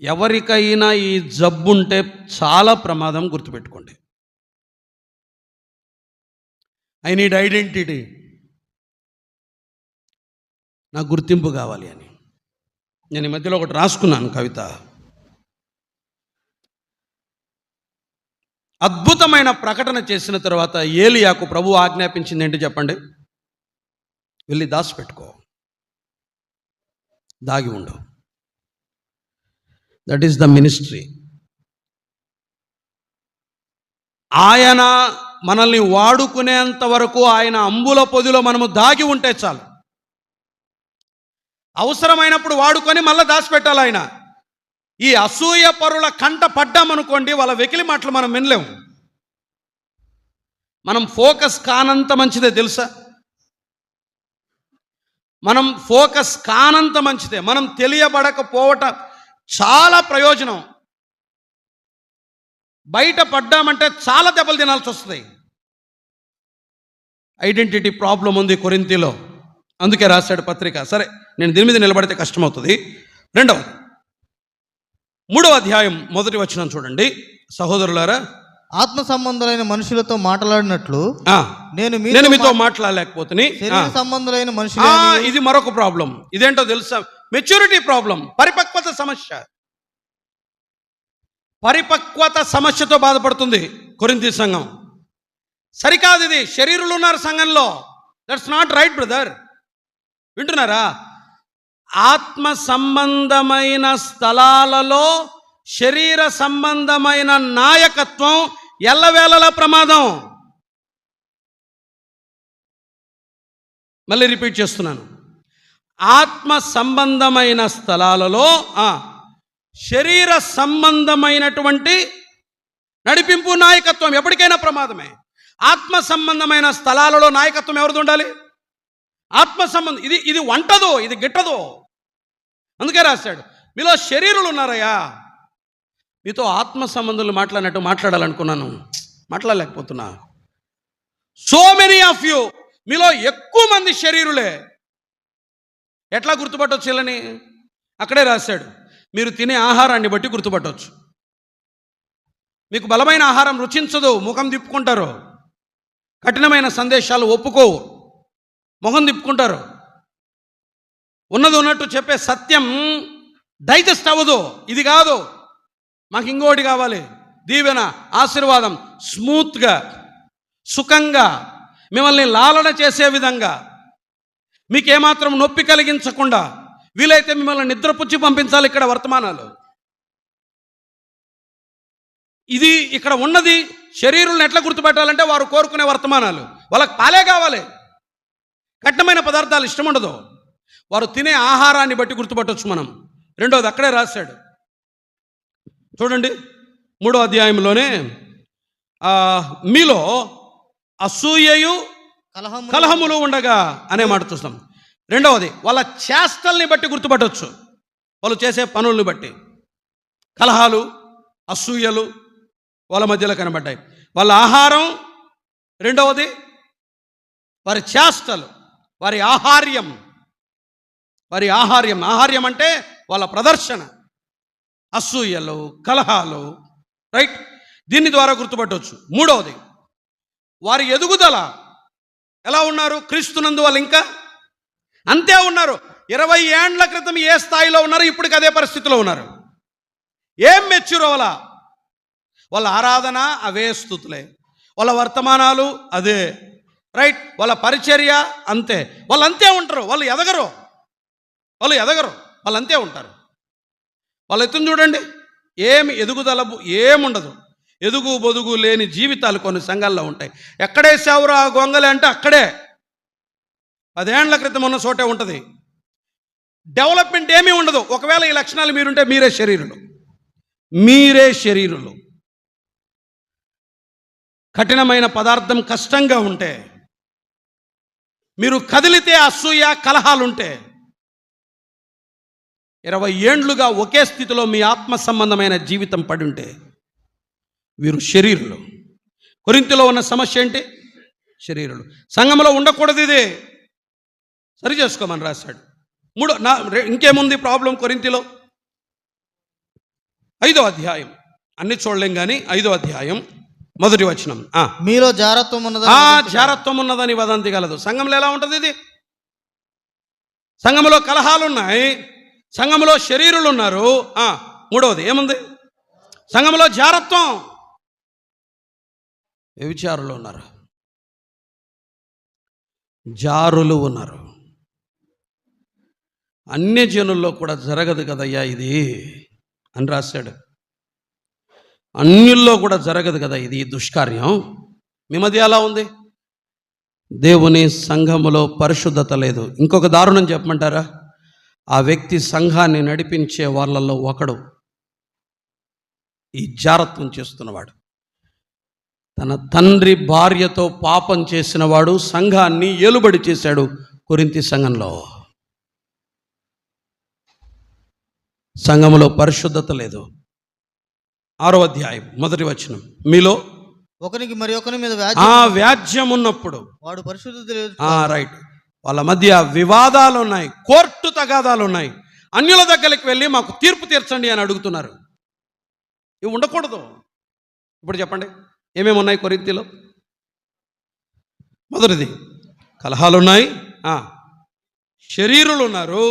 ఎవరికైనా ఈ జబ్బుంటే చాలా ప్రమాదం, గుర్తుపెట్టుకోండి. ఐ నీడ్ ఐడెంటిటీ, నాకు గుర్తింపు కావాలి అని. నేను ఈ మధ్యలో ఒకటి రాసుకున్నాను కవిత. అద్భుతమైన ప్రకటన చేసిన తర్వాత ఏలియాకు ప్రభు ఆజ్ఞాపించింది ఏంటి చెప్పండి? వెళ్ళి దాచిపెట్టుకో, దాగి ఉండు. That is the ministry. ఆయన మనల్ని వాడుకునేంత వరకు ఆయన అంబుల పొదిలో మనము దాగి ఉంటే చాలు. అవసరమైనప్పుడు వాడుకొని మళ్ళీ దాచిపెట్టాలి ఆయన. ఈ అసూయ పరుల కంట పడ్డామనుకోండి, వాళ్ళ వెకిలి మాటలు మనం వినలేము. మనం ఫోకస్ కానంత మంచిదే తెలుసా? మనం ఫోకస్ కానంత మంచిదే. మనం తెలియబడకపోవటం చాలా ప్రయోజనం. బయట పడ్డామంటే చాలా దెబ్బలు తినాల్సి వస్తుంది. ఐడెంటిటీ ప్రాబ్లం ఉంది కొరింథీలో, అందుకే రాశాడు పత్రిక. సరే, నేను దీని మీద నిలబడితే కష్టమవుతుంది. 3వ అధ్యాయం 1వ వచనం చూడండి. సహోదరులారా, ఆత్మ సంబంధులైన మనుషులతో మాట్లాడినట్లు నేను మీతో మాట్లాడలేకపోతే, శరీర సంబంధులైన మనుషులు. ఇది మరొక ప్రాబ్లం. ఇదేంటో తెలుసా? మెచ్యూరిటీ ప్రాబ్లం, పరిపక్వత సమస్య. పరిపక్వత సమస్యతో బాధపడుతుంది కొరింథీ సంఘం. సరికాదు ఇది. శరీరులు ఉన్నారు సంఘంలో. That's not right brother. వింటున్నారా? ఆత్మ సంబంధమైన స్థలాలలో శరీర సంబంధమైన నాయకత్వం ఎల్లవేళలా ప్రమాదం. మళ్ళీ రిపీట్ చేస్తున్నాను. ఆత్మ సంబంధమైన స్థలాలలో శరీర సంబంధమైనటువంటి నడిపింపు నాయకత్వం ఎప్పటికైనా ప్రమాదమే. ఆత్మ సంబంధమైన స్థలాలలో నాయకత్వం ఎవరిది ఉండాలి? ఆత్మ సంబంధం. ఇది వంటదు, ఇది గిట్టదు. అందుకే రాశాడు, మీలో శరీరులు ఉన్నారయ్యా. మీతో ఆత్మ సంబంధులు మాట్లాడినట్టు మాట్లాడాలనుకున్నాను, మాట్లాడలేకపోతున్నా. సో మెనీ ఆఫ్ యూ, మీలో ఎక్కువ మంది శరీరులే. ఎట్లా గుర్తుపట్టవచ్చు వీళ్ళని? అక్కడే రాశాడు, మీరు తినే ఆహారాన్ని బట్టి గుర్తుపట్టవచ్చు. మీకు బలమైన ఆహారం రుచించదు, ముఖం తిప్పుకుంటారు. కఠినమైన సందేశాలు ఒప్పుకోవు, ముఖం తిప్పుకుంటారు. ఉన్నది ఉన్నట్టు చెప్పే సత్యం డైజెస్ట్ అవ్వదు. ఇది కాదు, మాకు ఇంకోటి కావాలి. దీవెన, ఆశీర్వాదం, స్మూత్గా, సుఖంగా, మిమ్మల్ని లాలన చేసే విధంగా, మీకేమాత్రం నొప్పి కలిగించకుండా, వీలైతే మిమ్మల్ని నిద్రపుచ్చి పంపించాలి. ఇక్కడ వర్తమానాలు ఇది ఇక్కడ ఉన్నది. శరీరులను ఎట్లా గుర్తుపెట్టాలంటే వారు కోరుకునే వర్తమానాలు. వాళ్ళకి పాలే కావాలి, కఠినమైన పదార్థాలు ఇష్టం ఉండదు. వారు తినే ఆహారాన్ని బట్టి గుర్తుపట్టవచ్చు మనం. 2వది అక్కడే రాశాడు చూడండి, 3వ అధ్యాయంలోనే మీలో అసూయయు కలహములు ఉండగా అనే మాట చూస్తాం. 2వది వాళ్ళ చేష్టల్ని బట్టి గుర్తుపట్టవచ్చు, వాళ్ళు చేసే పనుల్ని బట్టి. కలహాలు, అసూయలు వాళ్ళ మధ్యలో కనబడ్డాయి. వాళ్ళ ఆహారం 2వది, వారి చేష్టలు, వారి ఆహార్యం. ఆహార్యం అంటే వాళ్ళ ప్రదర్శన. అసూయలు, కలహాలు, రైట్? దీని ద్వారా గుర్తుపట్టవచ్చు. 3వది వారి ఎదుగుదల. ఎలా ఉన్నారు? క్రీస్తునందు వాళ్ళు ఇంకా అంతే ఉన్నారు. 20 ఏండ్ల క్రితం ఏ స్థాయిలో ఉన్నారు, ఇప్పటికి అదే పరిస్థితిలో ఉన్నారు. ఏం మెచ్యూర్ అవ్వాలా? వాళ్ళ ఆరాధన అవే స్తుతులే, వాళ్ళ వర్తమానాలు అదే, రైట్? వాళ్ళ పరిచర్య అంతే. వాళ్ళు అంతే ఉంటారు. వాళ్ళు ఎదగరు, వాళ్ళు అంతే ఉంటారు. వాళ్ళ ఎత్తును చూడండి, ఏమి ఎదుగుదల ఏముండదు. ఎదుగు బొదుగు లేని జీవితాలు కొన్ని సంఘాల్లో ఉంటాయి. ఎక్కడేసావురా ఆ గొంగలే అంటే అక్కడే 10 ఏండ్ల క్రితం ఉన్న చోటే ఉంటుంది. డెవలప్మెంట్ ఏమీ ఉండదు. ఒకవేళ ఈ లక్షణాలు మీరుంటే మీరే శరీరులు. కఠినమైన పదార్థం కష్టంగా ఉంటే, మీరు కదిలితే అసూయ కలహాలుంటే 20 ఏండ్లుగా ఒకే స్థితిలో మీ ఆత్మ సంబంధమైన జీవితం పడి ఉంటే వీరు శరీరులు. కొరింథీలో ఉన్న సమస్య ఏంటి? శరీరులు. సంఘంలో ఉండకూడదు, ఇదే సరి చేసుకోమని రాశాడు. ఇంకేముంది ప్రాబ్లం కొరింథీలో? 5వ అధ్యాయం, అన్ని చూడలేం కానీ 5వ అధ్యాయం 1వ వచనం. మీలో జారత్వం ఉన్నదని వదంతి కలదు. సంఘంలో ఎలా ఉంటుంది ఇది? సంఘంలో కలహాలు ఉన్నాయి, సంఘంలో శరీరులు ఉన్నారు. 3వది ఏముంది? సంఘంలో జారత్వం, వ్యభిచారులు ఉన్నారు, జారులు ఉన్నారు. అన్యజనుల్లో కూడా జరగదు కదయ్యా ఇది అని రాశాడు. అన్యుల్లో కూడా జరగదు కదా ఇది దుష్కార్యం. మీ మధ్య ఎలా ఉంది? దేవుని సంఘములో పరిశుద్ధత లేదు. ఇంకొక దారుణం చెప్పమంటారా? ఆ వ్యక్తి సంఘాన్ని నడిపించే వాళ్ళల్లో ఒకడు ఈ జారత్వం చేస్తున్నవాడు. తన తండ్రి భార్యతో పాపం చేసిన వాడు సంఘాన్ని ఏలుబడి చేశాడు. కొరింథీ సంఘంలో సంఘములో పరిశుద్ధత లేదు. 6వ అధ్యాయం 1వ వచనం. మీలో ఒకరికి మరి ఒకరి మీద వ్యాజ్యం ఉన్నప్పుడు వాడు పరిశుద్ధత లేదు. రైట్. వాళ్ళ మధ్య వివాదాలు ఉన్నాయి, కోర్టు తగాదాలు ఉన్నాయి. అన్యుల దగ్గరికి వెళ్ళి మాకు తీర్పు తీర్చండి అని అడుగుతున్నారు. ఇవి ఉండకూడదు. ఇప్పుడు చెప్పండి ఏమేమి ఉన్నాయి కొరింథీలో? మొదటిది కలహాలు ఉన్నాయి, శరీరులు ఉన్నారు,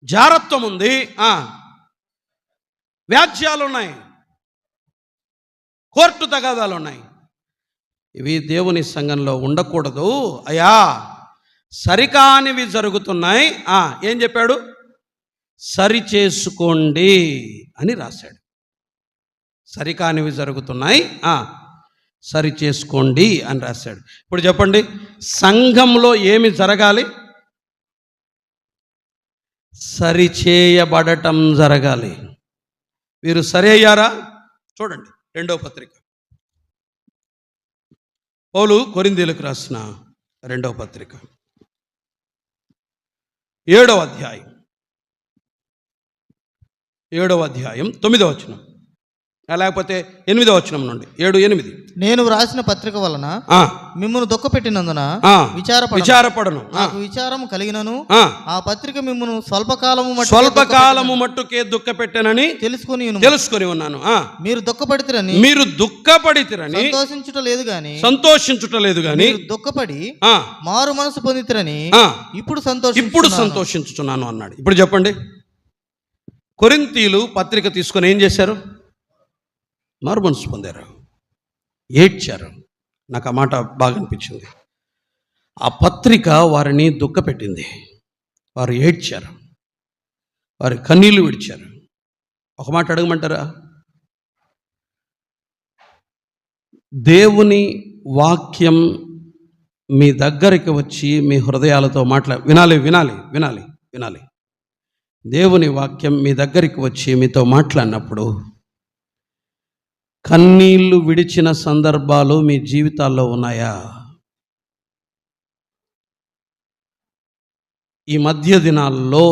జారత్వం ఉంది, వ్యాజ్యాలు ఉన్నాయి, కోర్టు తగాదాలు ఉన్నాయి. ఇవి దేవుని సంఘంలో ఉండకూడదు అయ్యా. సరికానివి జరుగుతున్నాయి, ఏం చెప్పాడు? సరి చేసుకోండి అని రాశాడు. సరికానివి జరుగుతున్నాయి, సరి చేసుకోండి అని రాశాడు. ఇప్పుడు చెప్పండి, సంఘంలో ఏమి జరగాలి? సరిచేయబడటం జరగాలి. వీరు సరి అయ్యారా? చూడండి 2వ పత్రిక, పౌలు కొరింథీయులకు రాసిన 2వ పత్రిక 7వ అధ్యాయం 9వ వచనం, లేకపోతే 8వ వచనం నుండి 7-8. నేను వ్రాసిన పత్రిక వలన మిమ్మును దుఃఖపెట్టినందున విచారపడను. విచారము కలిగినను ఆ పత్రిక మిమ్మును స్వల్పకాలము మట్టుకే దుఃఖపెట్టనని తెలుసుకొని ఉన్నాను. మీరు దుఃఖపడితిరని సంతోషించుట లేదు గాని దుఃఖపడి మారు మనసు పొందితిరని ఇప్పుడు సంతోషించుచున్నాను అన్నాడు. ఇప్పుడు చెప్పండి, కొరింథీయులు పత్రిక తీసుకొని ఏం చేశారు? మారు మనసు పొందారు, ఏడ్చారు. నాకు ఆ మాట బాగా అనిపించింది. ఆ పత్రిక వారిని దుఃఖపెట్టింది. వారు ఏడ్చారు, వారి కన్నీళ్లు విడిచారు. ఒక మాట అడగమంటారా? దేవుని వాక్యం మీ దగ్గరికి వచ్చి మీ హృదయాలతో వినాలి. దేవుని వాక్యం మీ దగ్గరికి వచ్చి మీతో మాట్లాడినప్పుడు కన్నీళ్లు విడిచిన సందర్భాలు మీ జీవితాల్లో ఉన్నాయా? ఈ మధ్య దినాల్లో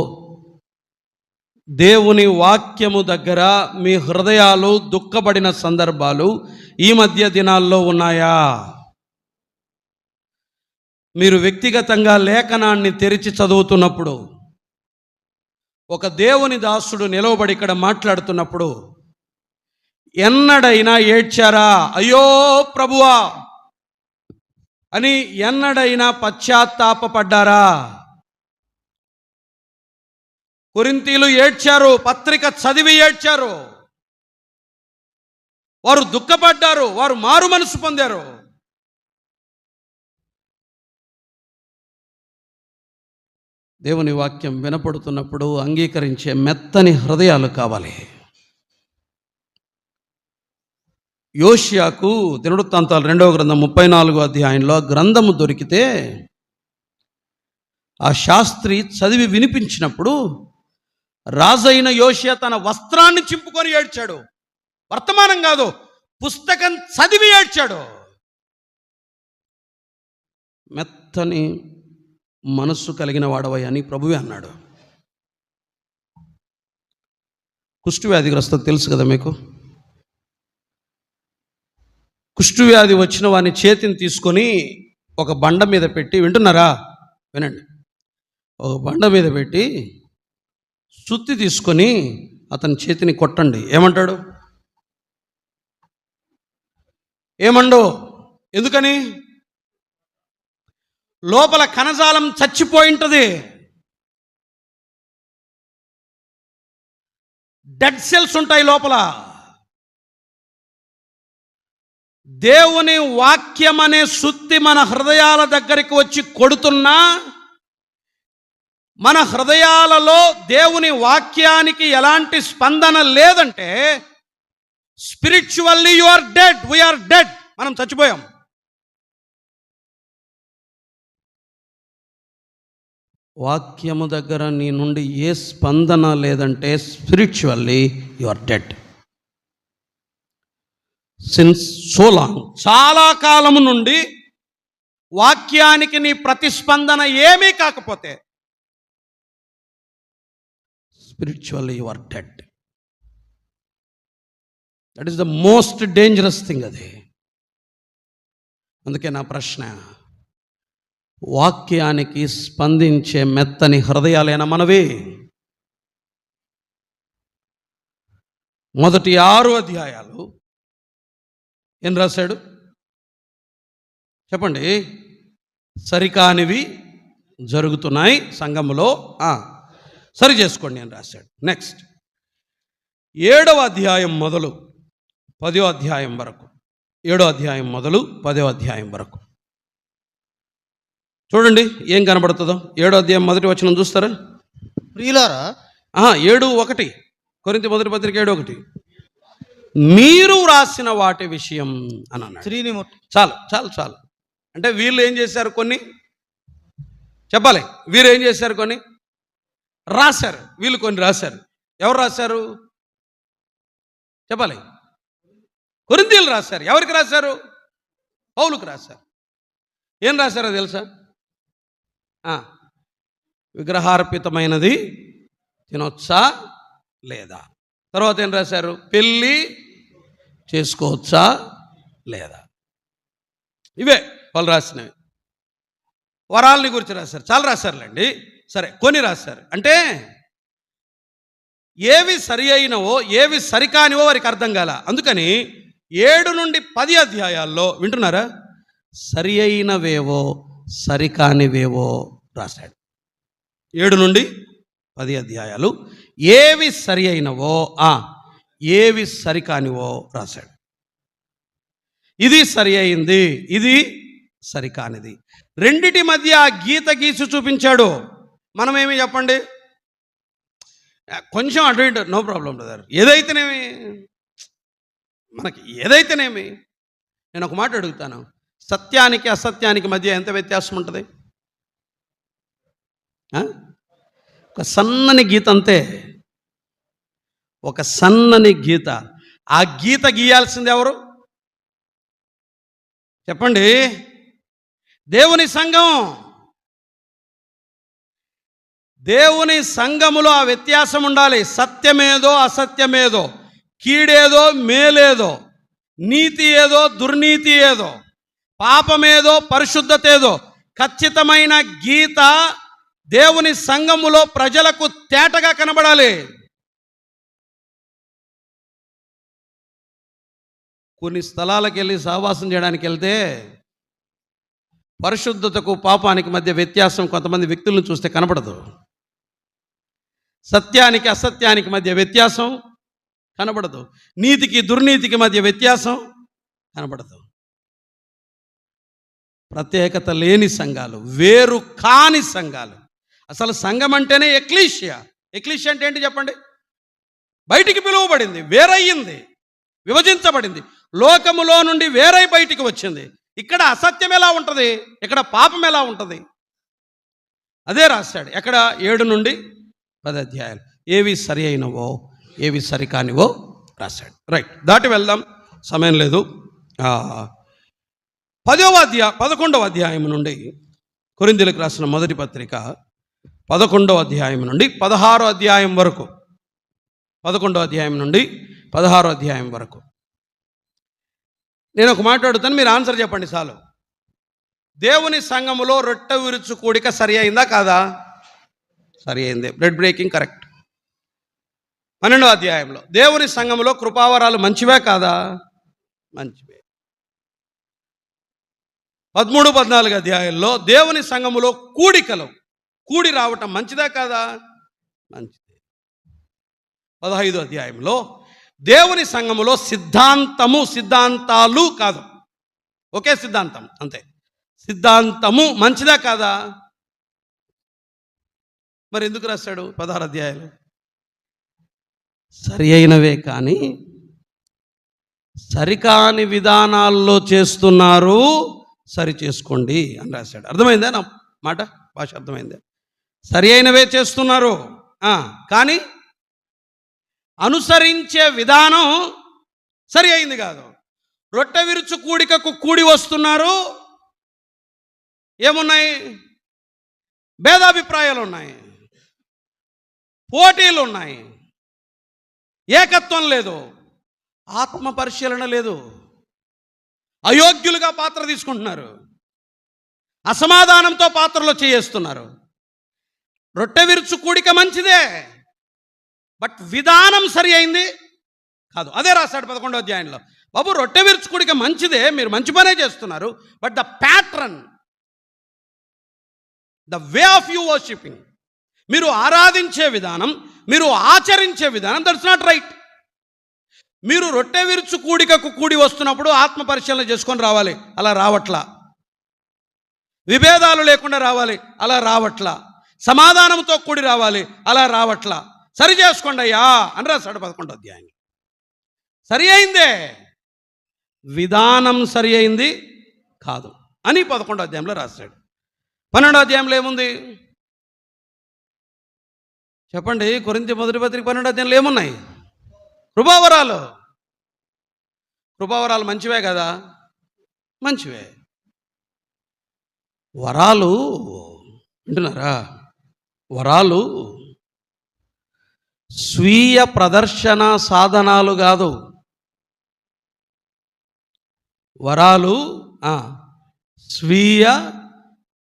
దేవుని వాక్యము దగ్గర మీ హృదయాలు దుఃఖపడిన సందర్భాలు ఈ మధ్య దినాల్లో ఉన్నాయా? మీరు వ్యక్తిగతంగా లేఖనాన్ని తెరిచి చదువుతున్నప్పుడు ఒక దేవుని దాసుడు నిలవబడి ఇక్కడ మాట్లాడుతున్నప్పుడు ఎన్నడైనా ఏడ్చారా? అయ్యో ప్రభువా అని ఎన్నడైనా పశ్చాత్తాపపడ్డారా? కొరింథీయులు ఏడ్చారు, పత్రిక చదివి ఏడ్చారు, వారు దుఃఖపడ్డారు, వారు మారు మనసు పొందారు. దేవుని వాక్యం వినపడుతున్నప్పుడు అంగీకరించే మెత్తని హృదయాలు కావాలి. యోషియాకు దినవృత్తాంతాలు 2వ గ్రంథం 34వ అధ్యాయంలో గ్రంథము దొరికితే ఆ శాస్త్రి చదివి వినిపించినప్పుడు రాజైన యోషియా తన వస్త్రాన్ని చింపుకొని ఏడ్చాడు. వర్తమానం కాదు, పుస్తకం చదివి ఏడ్చాడు. మెత్తని మనస్సు కలిగిన వాడవై అని ప్రభువే అన్నాడు. కుష్ఠవ్యాధిగ్రస్తత తెలుసు కదా మీకు. కుష్ఠవ్యాధి వచ్చిన వాని చేతిని తీసుకొని ఒక బండ మీద పెట్టి, వింటున్నారా, వినండి, ఒక బండ మీద పెట్టి సుత్తి తీసుకొని అతని చేతిని కొట్టండి. ఏమంటాడు? ఏమండో? ఎందుకని? లోపల కణజాలం చచ్చిపోయి ఉంటుంది. డెడ్ సెల్స్ ఉంటాయి లోపల. దేవుని వాక్యం అనే సుత్తి మన హృదయాల దగ్గరికి వచ్చి కొడుతున్నా, మన హృదయాలలో దేవుని వాక్యానికి ఎలాంటి స్పందన లేదంటే spiritually you are dead, we are dead, మనం చచ్చిపోయాం. వాక్యము దగ్గర నీ నుండి ఏ స్పందన లేదంటే spiritually you are dead. Since so long, చాలా కాలము నుండి వాక్యానికి నీ ప్రతిస్పందన ఏమీ కాకపోతే spiritually you are dead. That is the most dangerous thing అది. అందుకే నా ప్రశ్న, వాక్యానికి స్పందించే మెత్తని హృదయాలైన మనవి. మొదటి 6 అధ్యాయాలు ఏం రాశాడు చెప్పండి? సరికానివి జరుగుతున్నాయి సంఘములో, సరి చేసుకోండి అని రాశాడు. నెక్స్ట్ 7వ అధ్యాయం మొదలు 10వ అధ్యాయం వరకు, 7వ అధ్యాయం మొదలు 10వ అధ్యాయం వరకు చూడండి ఏం కనబడుతుందో. 7వ అధ్యాయం మొదటి వచనం చూస్తారా? ప్రియులారా, 7:1 కొరింథీ మొదటి పత్రిక 7:1, మీరు రాసిన వాటి విషయం అని అన్నాడు. చాలు చాలు చాలు. అంటే వీళ్ళు ఏం చేశారు? కొన్ని చెప్పాలి. వీరు ఏం చేశారు? కొన్ని రాశారు. వీళ్ళు కొన్ని రాశారు. ఎవరు రాశారు చెప్పాలి? కొరింథీయులు రాశారు. ఎవరికి రాశారు? పౌలుకు రాశారు. ఏం రాశారో తెలుసా? విగ్రహార్పితమైనది తినొచ్చా లేదా. తర్వాత ఏం రాశారు? పెళ్ళి చేసుకోవచ్చా లేదా. ఇవే వాళ్ళు రాసినవి. వరాలని గురించి రాశారు. చాలా రాశారులేండి. సరే, కొన్ని రాశారు. అంటే ఏవి సరి అయినవో ఏవి సరికానివో వారికి అర్థం కాల. అందుకని 7 నుండి 10 అధ్యాయాల్లో, వింటున్నారా, సరి అయినవేవో సరికానివేవో రాశాడు. 7 నుండి 10 అధ్యాయాలు ఏవి సరి అయినవో ఏవి సరికానివో రాశాడు. ఇది సరి అయింది, ఇది సరికానిది. రెండిటి మధ్య ఆ గీత గీసి చూపించాడు. మనమేమి చెప్పండి, కొంచెం అటు ఇటు నో ప్రాబ్లం బ్రదర్, ఏదైతేనేమి మనకి, ఏదైతేనేమి. నేను ఒక మాట అడుగుతాను, సత్యానికి అసత్యానికి మధ్య ఎంత వ్యత్యాసం ఉంటుంది? ఒక సన్నని గీత అంతే, ఒక సన్నని గీత. ఆ గీత గీయాల్సింది ఎవరు చెప్పండి? దేవుని సంఘం. దేవుని సంఘములో ఆ వ్యత్యాసం ఉండాలి. సత్యమేదో అసత్యమేదో, కీడేదో మేలేదో, నీతి ఏదో దుర్నీతి ఏదో, పాపమేదో పరిశుద్ధత ఏదో, ఖచ్చితమైన గీత దేవుని సంఘములో ప్రజలకు తేటగా కనబడాలి. కొన్ని స్థలాలకు వెళ్ళి సహవాసం చేయడానికి వెళ్తే పరిశుద్ధతకు పాపానికి మధ్య వ్యత్యాసం కొంతమంది వ్యక్తులను చూస్తే కనబడదు. సత్యానికి అసత్యానికి మధ్య వ్యత్యాసం కనబడదు. నీతికి దుర్నీతికి మధ్య వ్యత్యాసం కనబడదు. ప్రత్యేకత లేని సంఘాలు, వేరు కాని సంఘాలు. అసలు సంఘం అంటేనే ఎక్లీషియా. ఎక్లీషియా అంటే ఏంటి చెప్పండి? బయటికి పిలువబడింది, వేరయ్యింది, విభజించబడింది, లోకములో నుండి వేరై బయటికి వచ్చింది. ఇక్కడ అసత్యం ఎలా ఉంటుంది, ఇక్కడ పాపం ఎలా ఉంటుంది, అదే రాశాడు. ఎక్కడ? 7 నుండి 10 అధ్యాయాలు. ఏవి సరి అయినవో ఏవి సరికానివో రాశాడు. రైట్, దాటి వెళ్దాం, సమయం లేదు. 11వ అధ్యాయం నుండి కొరింథీయులకు రాసిన మొదటి పత్రిక 11వ అధ్యాయం నుండి 16వ అధ్యాయం వరకు 11వ అధ్యాయం నుండి 16వ అధ్యాయం వరకు నేను ఒక మాట్లాడుతాను, మీరు ఆన్సర్ చెప్పండి చాలు. దేవుని సంఘములో రొట్టె విరుచు కూడిక సరి అయిందా కాదా? సరి అయింది. Bread breaking correct. 12వ అధ్యాయంలో దేవుని సంఘములో కృపావరాలు మంచివే కాదా? మంచివే. 13, 14 అధ్యాయంలో దేవుని సంఘములో కూడి రావటం మంచిదే కాదా? మంచిదే. 15వ అధ్యాయంలో దేవుని సంఘములో సిద్ధాంతాలు కాదు, ఒకే సిద్ధాంతం అంతే. సిద్ధాంతము మంచిదా కాదా? మరి ఎందుకు రాశాడు 16 అధ్యాయాలు? సరి అయినవే కానీ సరికాని విధానాల్లో చేస్తున్నారు, సరి చేసుకోండి అని రాశాడు. అర్థమైందా నా మాట? భాష అర్థమైందా? సరి అయినవే చేస్తున్నారు కానీ అనుసరించే విధానం సరి అయింది కాదు. రొట్టె విరుచు కూడికకు కూడి వస్తున్నారు, ఏమున్నాయి? భేదాభిప్రాయాలు ఉన్నాయి, పోటీలు ఉన్నాయి, ఏకత్వం లేదు, ఆత్మ పరిశీలన లేదు, అయోగ్యులుగా పాత్ర తీసుకుంటున్నారు, అసమాధానంతో పాత్రలో చేస్తున్నారు. రొట్టె విరుచు కూడిక మంచిదే, బట్ విధానం సరి అయింది కాదు. అదే రాశాడు 11వ అధ్యాయంలో. బాబు, రొట్టె విరుచు కూడిక మంచిదే, మీరు మంచి పనే చేస్తున్నారు, but the pattern, the way of you worshipping, మీరు ఆరాధించే విధానం, మీరు ఆచరించే విధానం, దట్స్ నాట్ రైట్. మీరు రొట్టె విరుచు కూడికకు కూడి వస్తున్నప్పుడు ఆత్మ పరిశీలన చేసుకొని రావాలి, అలా రావట్లా. విభేదాలు లేకుండా రావాలి, అలా రావట్లా. సమాధానంతో కూడి రావాలి, అలా రావట్లా. సరి చేసుకోండి అయ్యా అని రాశాడు 11వ అధ్యాయం. సరి అయిందే, విధానం సరి అయింది కాదు అని 11వ అధ్యాయంలో రాశాడు. 12వ అధ్యాయంలో ఏముంది చెప్పండి? కొరింథీ మొదటి పత్రిక 12వ అధ్యాయంలో ఏమున్నాయి? కృపావరాలు మంచివే కదా? మంచివే. వరాలు వింటున్నారా? వరాలు స్వీయ ప్రదర్శన సాధనాలు కాదు. వరాలు స్వీయ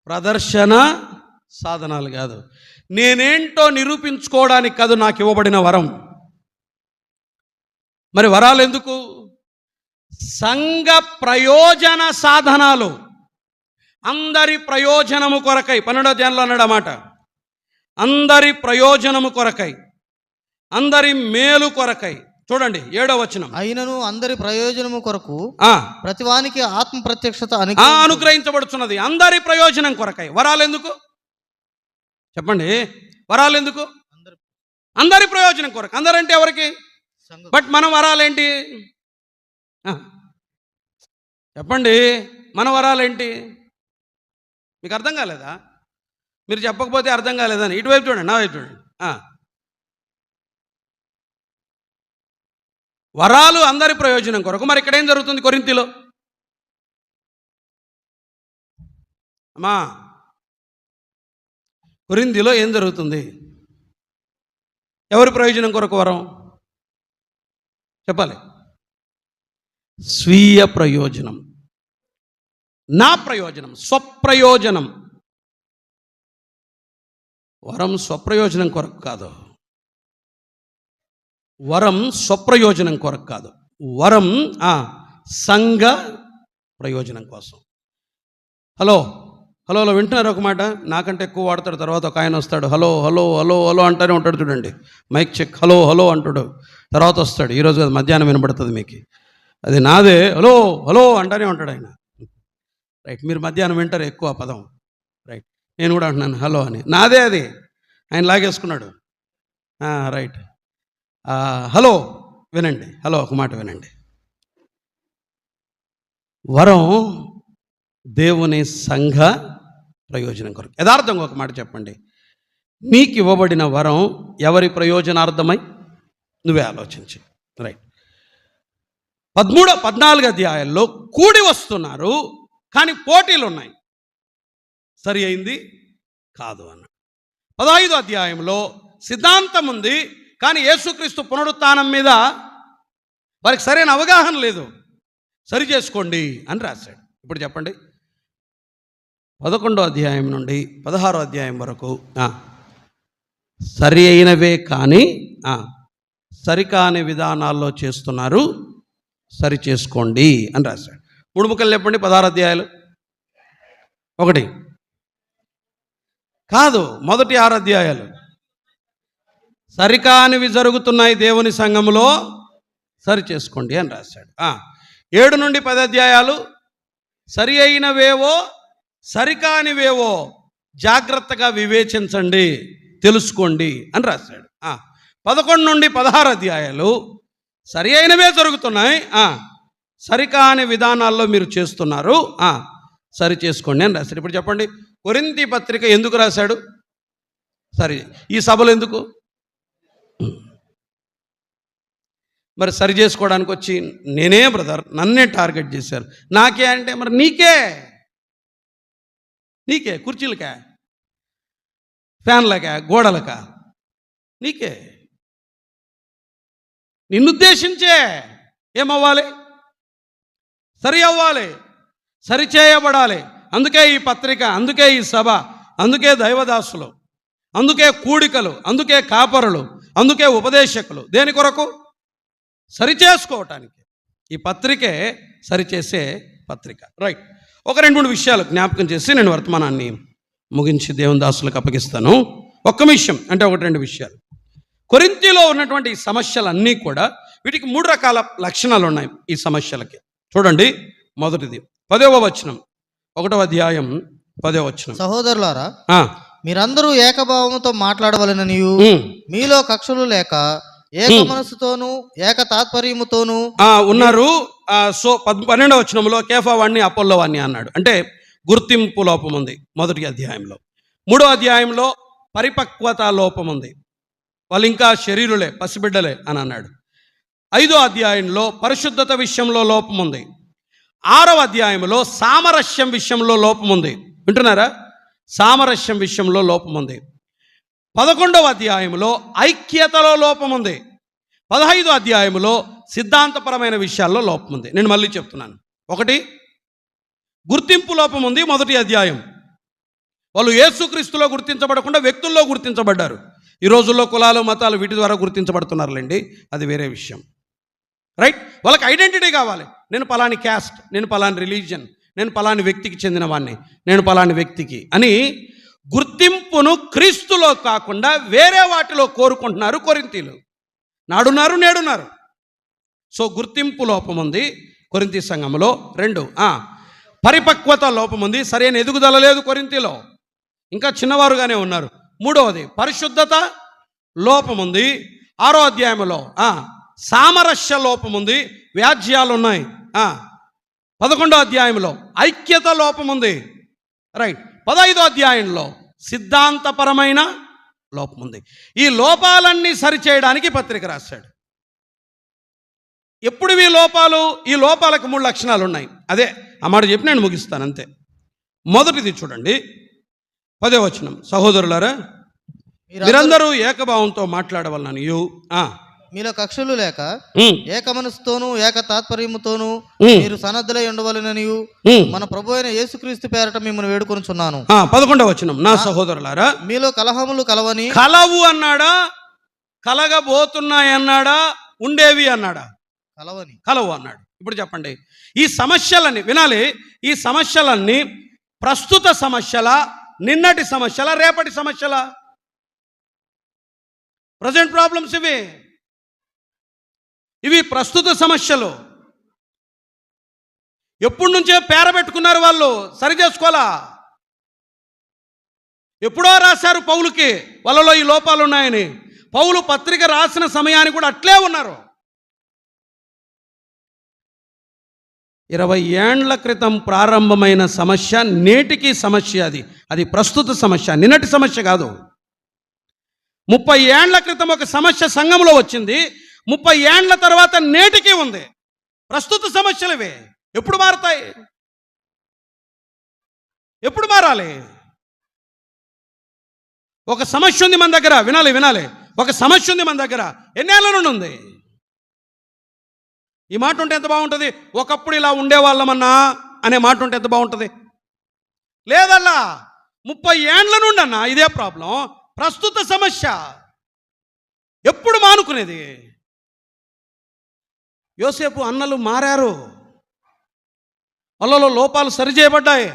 ప్రదర్శన సాధనాలు కాదు. నేనేంటో నిరూపించుకోవడానికి కాదు నాకు ఇవ్వబడిన వరం. మరి వరాలు ఎందుకు? సంఘ ప్రయోజన సాధనాలు, అందరి ప్రయోజనము కొరకై. 12వ అధ్యాయంలో అన్నాడు అన్నమాట. అందరి ప్రయోజనము కొరకై, అందరి మేలు కొరకై. చూడండి 7వ వచనం. అయినను అందరి ప్రయోజనము కొరకు ప్రతివానికి ఆత్మ ప్రత్యక్షత అనుగ్రహించబడుతున్నది. అందరి ప్రయోజనం కొరకై. వరాలు ఎందుకు చెప్పండి? వరాలు ఎందుకు? అందరి ప్రయోజనం కొరకు. అందరంటే ఎవరికి? బట్ మన వరాలేంటి చెప్పండి? మన వరాలేంటి? మీకు అర్థం కాలేదా? మీరు చెప్పకపోతే అర్థం కాలేదని ఇటువైపు చూడండి, నా వైపు చూడండి. వరాలు అందరి ప్రయోజనం కొరకు. మరి ఇక్కడ ఏం జరుగుతుంది కొరింథీలో? అమ్మా, కొరింథీలో ఏం జరుగుతుంది? ఎవరి ప్రయోజనం కొరకు వరం చెప్పాలి? స్వీయ ప్రయోజనం, నా ప్రయోజనం, స్వప్రయోజనం. వరం స్వప్రయోజనం కొరకు కాదు. వరం స్వప్రయోజనం కొరకు కాదు. వరం సంఘ ప్రయోజనం కోసం. హలో వింటున్నారు ఒక మాట? నాకంటే ఎక్కువ వాడతాడు. తర్వాత ఒక ఆయన వస్తాడు, హలో హలో హలో హలో అంటానే ఉంటాడు. చూడండి, మైక్ చెక్, హలో హలో అంటాడు. తర్వాత వస్తాడు, ఈరోజు అది మధ్యాహ్నం వినబడుతుంది మీకు, అది నాదే, హలో హలో అంటానే ఉంటాడు ఆయన. రైట్, మీరు మధ్యాహ్నం వింటారు ఎక్కువ పదం. రైట్, నేను కూడా అంటున్నాను హలో అని, నాదే అది. ఆయన లాగేసుకున్నాడు. రైట్, హలో వినండి, హలో ఒక మాట వినండి. వరం దేవుని సంఘ ప్రయోజనం కొరకు. యథార్థంగా ఒక మాట చెప్పండి, నీకు ఇవ్వబడిన వరం ఎవరి ప్రయోజనార్థమై? నువ్వే ఆలోచించి. రైట్, 13, 14 అధ్యాయాల్లో కూడి వస్తున్నారు కానీ పోటీలు ఉన్నాయి. సరి అయింది కాదు అన్న. 15వ అధ్యాయంలో సిద్ధాంతం ఉంది, కానీ యేసుక్రీస్తు పునరుత్థానం మీద వారికి సరైన అవగాహన లేదు. సరి చేసుకోండి అని రాశాడు. ఇప్పుడు చెప్పండి, 11వ అధ్యాయం నుండి 16వ అధ్యాయం వరకు సరి అయినవే కానీ సరికాని విధానాల్లో చేస్తున్నారు, సరి చేసుకోండి అని రాశాడు. 3 ముక్కలు చెప్పండి. 16 అధ్యాయాలు 1 కాదు, మొదటి 6 అధ్యాయాలు. సరికానివి జరుగుతున్నాయి దేవుని సంఘములో, సరి చేసుకోండి అని రాశాడు. 7 నుండి 10 అధ్యాయాలు సరి అయినవేవో సరికానివేవో జాగ్రత్తగా వివేచించండి, తెలుసుకోండి అని రాశాడు. 11 నుండి 16 అధ్యాయాలు సరి అయినవే జరుగుతున్నాయి, సరికాని విధానాల్లో మీరు చేస్తున్నారు, సరి చేసుకోండి అని రాశాడు. ఇప్పుడు చెప్పండి, కొరింథీ పత్రిక ఎందుకు రాశాడు? సరి ఈ సభలు ఎందుకు? మరి సరి చేసుకోవడానికి వచ్చి నేనే బ్రదర్ నన్నే టార్గెట్ చేశారు. నాకే అంటే మరి నీకే కుర్చీలకా, ఫ్యాన్లకా, గోడలకా, నీకే, నిన్నుద్దేశించే ఏమవ్వాలి? సరి అవ్వాలి, సరి చేయబడాలి. అందుకే ఈ పత్రిక, అందుకే ఈ సభ, అందుకే దైవదాసులు, అందుకే కూడికలు, అందుకే కాపరులు, అందుకే ఉపదేశకులు. దేని కొరకు? సరి చేసుకోవటానికి. ఈ పత్రికే సరిచేసే పత్రిక. రైట్. ఒక 2-3 విషయాలు జ్ఞాపకం చేసి నేను వర్తమానాన్ని ముగించి దేవుని దాసులకు అప్పగిస్తాను. ఒక్క విషయం అంటే 1-2 విషయాలు. కొరింథీలో ఉన్నటువంటి ఈ సమస్యలన్నీ కూడా వీటికి 3 రకాల లక్షణాలు ఉన్నాయి. ఈ సమస్యలకి చూడండి. మొదటిది 10వ వచనం, 1వ అధ్యాయం 10వ వచనం. సహోదరులారా, మీరందరూ ఏకభావముతో మాట్లాడవలెననియు మీలో కక్షలు లేక ఏక మనసుతోను ఏక తాత్పర్యముతోను ఉన్నారు. సో 12వ వచనంలో కేఫా వాణ్ణి అపోల్లో వాణ్ణి అన్నాడు. అంటే గుర్తింపు లోపం ఉంది మొదటి అధ్యాయంలో. 3వ అధ్యాయంలో పరిపక్వత లోపం ఉంది, వాళ్ళు ఇంకా శరీరులే, పసిబిడ్డలే అని అన్నాడు. 5వ అధ్యాయంలో పరిశుద్ధత విషయంలో లోపం ఉంది. 6వ అధ్యాయంలో సామరస్యం విషయంలో లోపం ఉంది. వింటున్నారా? సామరస్యం విషయంలో లోపం ఉంది. 11వ అధ్యాయంలో ఐక్యతలో లోపం ఉంది. 15వ అధ్యాయంలో సిద్ధాంతపరమైన విషయాల్లో లోపం ఉంది. నేను మళ్ళీ చెప్తున్నాను. 1 గుర్తింపు లోపం ఉంది. మొదటి అధ్యాయం వాళ్ళు యేసుక్రీస్తులో గుర్తించబడకుండా వ్యక్తుల్లో గుర్తించబడ్డారు. ఈ రోజుల్లో కులాలు, మతాలు వీటి ద్వారా గుర్తించబడుతున్నారులేండి, అది వేరే విషయం. రైట్. వాళ్ళకి ఐడెంటిటీ కావాలి. నేను పలాని క్యాస్ట్, నేను పలాని రిలీజియన్, నేను పలాని వ్యక్తికి చెందిన వాడిని, నేను పలాని వ్యక్తికి అని గుర్తింపును క్రీస్తులో కాకుండా వేరే వాటిలో కోరుకుంటున్నారు కొరింథీలు. నాడున్నారు, నేడున్నారు. సో గుర్తింపు లోపం ఉంది కొరింథీ సంఘంలో. 2 పరిపక్వత లోపం ఉంది. సరైన ఎదుగుదల లేదు కొరింథీలో, ఇంకా చిన్నవారుగానే ఉన్నారు. 3వది పరిశుద్ధత లోపం ఉంది. 6వ అధ్యాయంలో సామరస్య లోపం ఉంది, వ్యాజ్యాలు ఉన్నాయి. 11వ అధ్యాయంలో ఐక్యత లోపం ఉంది. రైట్. 15వ అధ్యాయంలో సిద్ధాంతపరమైన లోపం ఉంది. ఈ లోపాలన్నీ సరిచేయడానికి పత్రిక రాశాడు. ఎప్పుడు ఈ లోపాలకు 3 లక్షణాలు ఉన్నాయి. అదే ఆ మాట చెప్పి నేను ముగిస్తాను అంతే. మొదటిది చూడండి, 10వ వచనం. సహోదరులారా, మీరందరూ ఏకభావంతో మాట్లాడవలననియు మీలో కక్షలు లేక ఏక మనసుతోను ఏక తాత్పర్యముతోను మీరు సన్నద్ధులై ఉండవలెననియు మన ప్రభు అయిన యేసుక్రీస్తు పేరట మిమ్మల్ని వేడుకొనుచున్నాను. 11వ వచనం. నా సహోదరులారా, మీలో కలహములు కలవని. కలవు అన్నాడా? కలగబోతున్నాయన్నాడా? ఉండేవి అన్నాడా? కలవు అన్నాడు. ఇప్పుడు చెప్పండి, ఈ సమస్యలన్నీ వినాలి. ఈ సమస్యలన్నీ ప్రస్తుత సమస్యల, నిన్నటి సమస్యల, రేపటి సమస్యల? ప్రజెంట్ ప్రాబ్లమ్స్ ఇవి ప్రస్తుత సమస్యలు. ఎప్పటి నుంచే పేరబెట్టుకున్నారు వాళ్ళు, సరి చేసుకోవాలా? ఎప్పుడో రాశారు పౌలుకి వాళ్ళలో ఈ లోపాలు ఉన్నాయని. పౌలు పత్రిక రాసిన సమయానికి కూడా అట్లే ఉన్నారు. 20 ఏండ్ల క్రితం ప్రారంభమైన సమస్య నేటికి సమస్య. అది ప్రస్తుత సమస్య, నిన్నటి సమస్య కాదు. 30 ఏండ్ల క్రితం ఒక సమస్య సంఘంలో వచ్చింది, 30 ఏండ్ల తర్వాత నేటికి ఉంది. ప్రస్తుత సమస్యలు ఇవే. ఎప్పుడు మారుతాయి? ఎప్పుడు మారాలి? ఒక సమస్య ఉంది మన దగ్గర, వినాలి. ఒక సమస్య ఉంది మన దగ్గర, ఎన్నేళ్ల నుండి ఉంది? ఈ మాట ఉంటే ఎంత బాగుంటుంది? ఒకప్పుడు ఇలా ఉండేవాళ్ళమన్నా అనే మాట ఉంటే ఎంత బాగుంటుంది? లేదల్లా 30 ఏండ్ల నుండి అన్నా ఇదే ప్రాబ్లం, ప్రస్తుత సమస్య. ఎప్పుడు మానుకునేది? యోసేపు అన్నలు మారారు, వాళ్ళలో లోపాలు సరిచేయబడ్డాయి.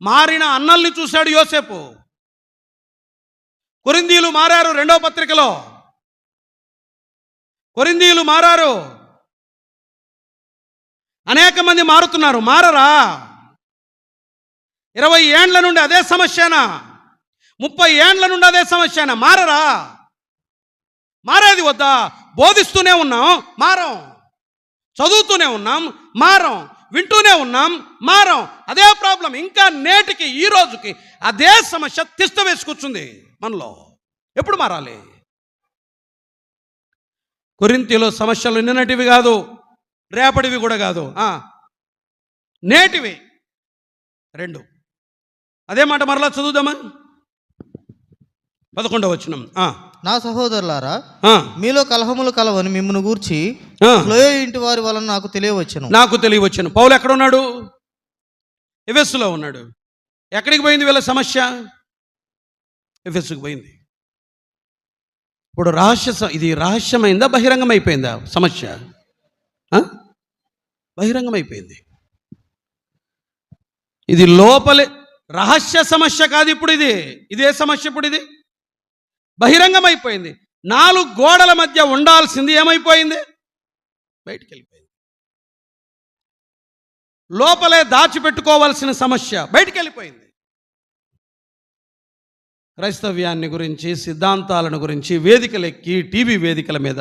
మారిన అన్నల్ని చూశాడు యోసేపు. కొరింథీయులు మారారు, 2వ పత్రికలో కొరింథీయులు మారారు. అనేక మంది మారుతున్నారు, మారరా? 20 ఏండ్ల నుండి అదే సమస్యనా? 30 ఏండ్ల నుండి అదే సమస్యనా? మారరా? మారేది వద్దా? బోధిస్తూనే ఉన్నాం, మారం. చదువుతూనే ఉన్నాం, మారం. వింటూనే ఉన్నాం, మారం. అదే ప్రాబ్లం ఇంకా నేటికి ఈ రోజుకి అదే సమస్య తిష్ట వేసి కూర్చుంది మనలో. ఎప్పుడు మారాలి? కొరింథీలో సమస్యలు నిన్నటివి కాదు, రేపటివి కూడా కాదు, నేటివి 2. అదే మాట మరలా చదువుదామా? 11వ వచనం. నా సహోదరులారా, మీలో కలహములు కలవని మిమ్మల్ని గూర్చి క్లోయే ఇంటి వారి వలన నాకు తెలియవచ్చును. పౌలు ఎక్కడ ఉన్నాడు? ఎఫెసులో ఉన్నాడు. ఎక్కడికి పోయింది వీళ్ళ సమస్య? ఎఫెసుకు పోయింది. ఇప్పుడు ఇది రహస్యమైందా, బహిరంగమైపోయిందా సమస్య? బహిరంగమైపోయింది. ఇది లోపలే రహస్య సమస్య కాదు ఇప్పుడు. ఇదే సమస్య ఇప్పుడు. ఇది బహిరంగమైపోయింది. 4 గోడల మధ్య ఉండాల్సింది ఏమైపోయింది? బయటికి వెళ్ళిపోయింది. లోపలే దాచిపెట్టుకోవాల్సిన సమస్య బయటికి వెళ్ళిపోయింది. క్రైస్తవ్యాన్ని గురించి, సిద్ధాంతాలను గురించి వేదికలెక్కి టీవీ వేదికల మీద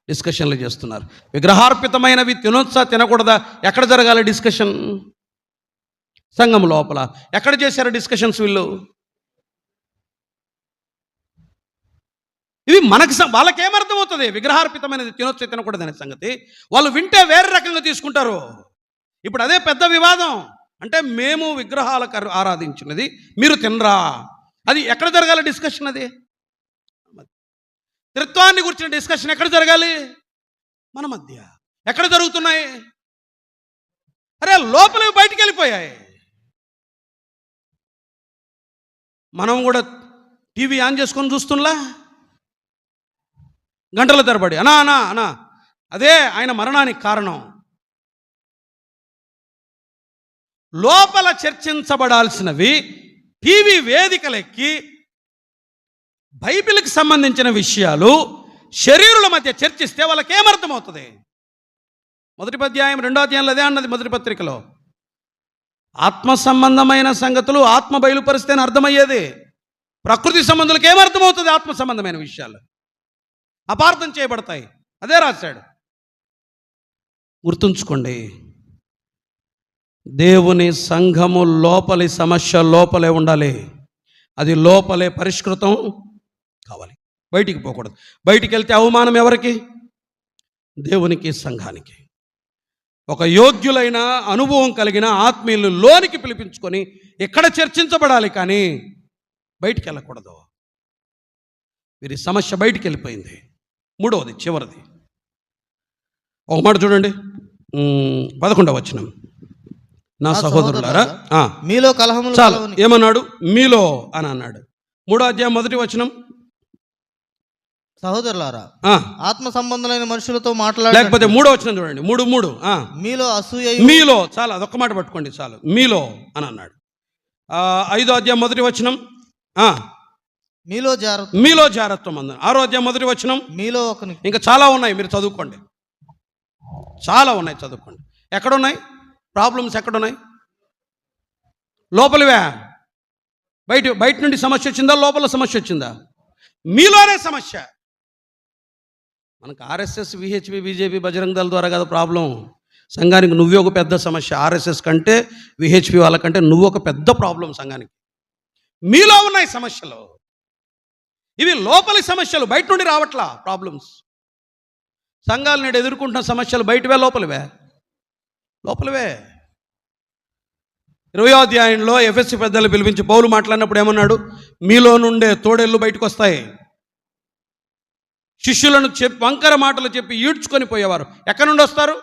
డిస్కషన్లు చేస్తున్నారు. విగ్రహార్పితమైనవి తినొచ్చా తినకూడదా? ఎక్కడ జరగాలి డిస్కషన్? సంఘం లోపల. ఎక్కడ చేశారు డిస్కషన్స్ వీళ్ళు? ఇవి వాళ్ళకేమర్థమవుతుంది? విగ్రహార్పితమైనది తినొచ్చు తినకూడదనే సంగతి వాళ్ళు వింటే వేరే రకంగా తీసుకుంటారు. ఇప్పుడు అదే పెద్ద వివాదం. అంటే మేము విగ్రహాలకు ఆరాధించినది మీరు తినరా? అది ఎక్కడ జరగాలి డిస్కషన్? అది త్రిత్వాన్ని గురించిన డిస్కషన్ ఎక్కడ జరగాలి? మన మధ్య. ఎక్కడ జరుగుతున్నాయి? అరే లోపలివి బయటికి వెళ్ళిపోయాయి. మనం కూడా టీవీ ఆన్ చేసుకొని చూస్తున్నా గంటల తరబడి అనా అదే ఆయన మరణానికి కారణం. లోపల చర్చించబడాల్సినవి టీవీ వేదికలెక్కి బైబిల్కి సంబంధించిన విషయాలు శరీరుల మధ్య చర్చిస్తే వాళ్ళకేమర్థమవుతుంది? 1వ అధ్యాయం 2వ అధ్యాయంలో అదే అన్నది. మొదటి పత్రికలో ఆత్మ సంబంధమైన సంగతులు ఆత్మ బయలుపరిస్తేనే అర్థమయ్యేది. ప్రకృతి సంబంధులకు ఏమర్థమవుతుంది? ఆత్మ సంబంధమైన విషయాలు అపార్థం చేయబడతాయి. అదే రాశాడు. గుర్తుంచుకోండి, దేవుని సంఘము లోపలి సమస్య లోపలే ఉండాలి. అది లోపలే పరిష్కృతం కావాలి, బయటికి పోకూడదు. బయటికి వెళ్తే అవమానం ఎవరికి? దేవునికి, సంఘానికి. ఒక యోగ్యులైన అనుభవం కలిగిన ఆత్మీయులు లోనికి పిలిపించుకొని ఇక్కడ చర్చించబడాలి, కానీ బయటికి వెళ్ళకూడదు. వీరి సమస్య బయటికి వెళ్ళిపోయింది. 3వది, చివరిది ఒక మాట చూడండి, 11వ వచనం. నా సహోదరులారా, మీలో కలహములు చాలు. ఏమన్నాడు? మీలో అని అన్నాడు. 3వ అధ్యాయం 1వ వచనం. సహోదరులారా, ఆత్మ సంబంధమైన మనుషులతో మాట్లాడాలి. లేకపోతే 3వ వచనం చూడండి, 3 మీలో అసూయ. మీలో, చాలు అదొక్క మాట పట్టుకోండి చాలు. మీలో అని అన్నాడు. 5వ అధ్యాయం 1వ వచనం. మీలో జారత్వం అన్నాడు. 6వ అధ్యాయం 1వ వచనం. మీలో ఇంకా చాలా ఉన్నాయి, మీరు చదువుకోండి. చాలా ఉన్నాయి, చదువుకోండి. ఎక్కడున్నాయి ప్రాబ్లమ్స్? ఎక్కడున్నాయి? లోపలివే. బయట నుండి సమస్య వచ్చిందా? లోపల సమస్య వచ్చిందా? మీలోనే సమస్య. మనకు ఆర్ఎస్ఎస్, విహెచ్పి, బీజేపీ, బజరంగ దళ ద్వారా కాదు ప్రాబ్లం. సంఘానికి నువ్వే ఒక పెద్ద సమస్య. ఆర్ఎస్ఎస్ కంటే, విహెచ్పి వాళ్ళకంటే నువ్వు ఒక పెద్ద ప్రాబ్లం సంఘానికి. మీలో ఉన్నాయి సమస్యలు. ఇవి లోపలి సమస్యలు, బయట నుండి రావట్లా ప్రాబ్లమ్స్. సంఘాలు నేడు ఎదుర్కొంటున్న సమస్యలు బయటవే లోపలివే? లోపలివే. 20వ అధ్యాయంలో ఎఫెసీ పెద్దలు పిలిపించి పౌలు మాట్లాడినప్పుడు ఏమన్నాడు? మీలో నుండే తోడేళ్ళు బయటకు వస్తాయి. శిష్యులను చెప్పి వంకర మాటలు చెప్పి ఈడ్చుకొని పోయేవారు ఎక్కడి నుండి వస్తారు?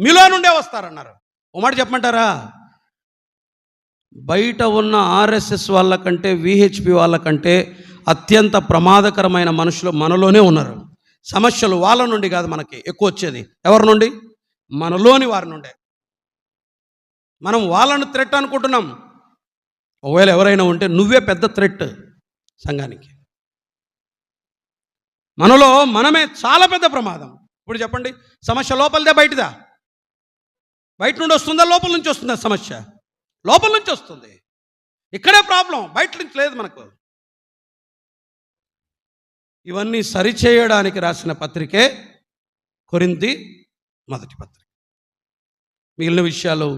మీలో నుండే వస్తారన్నారు. ఓ మాట చెప్పమంటారా? బయట ఉన్న ఆర్ఎస్ఎస్ వాళ్ళకంటే విహెచ్పి వాళ్ళకంటే అత్యంత ప్రమాదకరమైన మనుషులు మనలోనే ఉన్నారు. సమస్యలు వాళ్ళ నుండి కాదు, మనకి ఎక్కువ వచ్చేది ఎవరి నుండి? మనలోని వారి నుండే. మనం వాళ్ళను థ్రెట్ అనుకుంటున్నాం. ఒకవేళ ఎవరైనా ఉంటే నువ్వే పెద్ద థ్రెట్ సంఘానికి. మనలో మనమే చాలా పెద్ద ప్రమాదం. ఇప్పుడు చెప్పండి, సమస్య లోపలిదే బయటదా? బయట నుండి వస్తుందా, లోపల నుంచి వస్తుందా? సమస్య లోపల నుంచి వస్తుంది. ఇక్కడే ప్రాబ్లం, బయట నుంచి లేదు మనకు. ఇవన్నీ సరిచేయడానికి రాసిన పత్రికే కొరింథీ మొదటి పత్రిక. మిగిలిన విషయాలు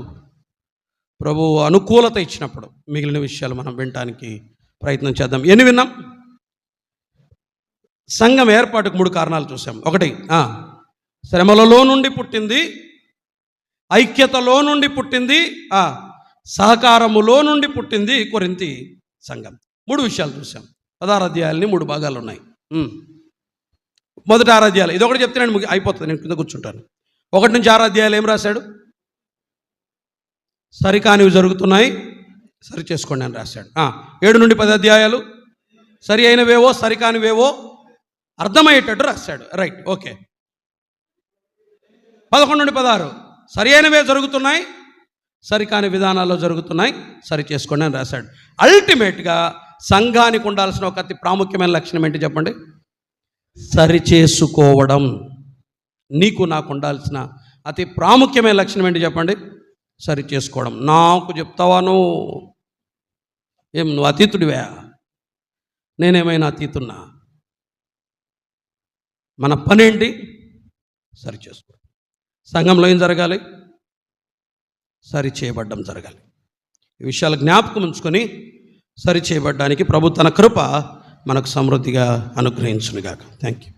ప్రభువు అనుకూలత ఇచ్చినప్పుడు మిగిలిన విషయాలు మనం వినటానికి ప్రయత్నం చేద్దాం. ఎన్ని విన్నాం? సంఘం ఏర్పాటుకు 3 కారణాలు చూసాం. 1, శ్రమలలో నుండి పుట్టింది, ఐక్యతలో నుండి పుట్టింది, సహకారములో నుండి పుట్టింది కొరింథీ సంఘం. 3 విషయాలు చూసాం. 16 అధ్యాయాలని 3 భాగాలు ఉన్నాయి. మొదటి 6 అధ్యాయాలు ఇదొకటి చెప్తే నేను అయిపోతుంది, నేను కింద కూర్చుంటాను. 1 నుంచి 6 అధ్యాయాలు ఏం రాశాడు? సరికానివి జరుగుతున్నాయి, సరి చేసుకోండి అని రాశాడు. 7 నుండి 10 అధ్యాయాలు సరి అయినవేవో సరికానివేవో అర్థమయ్యేటట్టు రాశాడు. Right, okay. 11 నుండి 16 సరి అయినవే జరుగుతున్నాయి, సరికాని విధానాల్లో జరుగుతున్నాయి, సరి చేసుకోండి అని రాశాడు. అల్టిమేట్గా సంఘానికి ఉండాల్సిన ఒక అతి ప్రాముఖ్యమైన లక్షణం ఏంటి చెప్పండి? సరి చేసుకోవడం. నీకు నాకు ఉండాల్సిన అతి ప్రాముఖ్యమైన లక్షణం ఏంటి చెప్పండి? సరి చేసుకోవడం. నాకు చెప్తావాను, ఏం నువ్వు అతీతుడివా? నేనేమైనా అతీతున్నా? మన పని ఏంటి? సరి చేసుకోవడం. సంఘంలో ఏం జరగాలి? సరి చేయబడ్డం జరగాలి. ఈ విషయాలు జ్ఞాపకం ఉంచుకొని సరి చేయబడ్డానికి ప్రభు తన కృప మనకు సమృద్ధిగా అనుగ్రహించునుగాక. Thank you.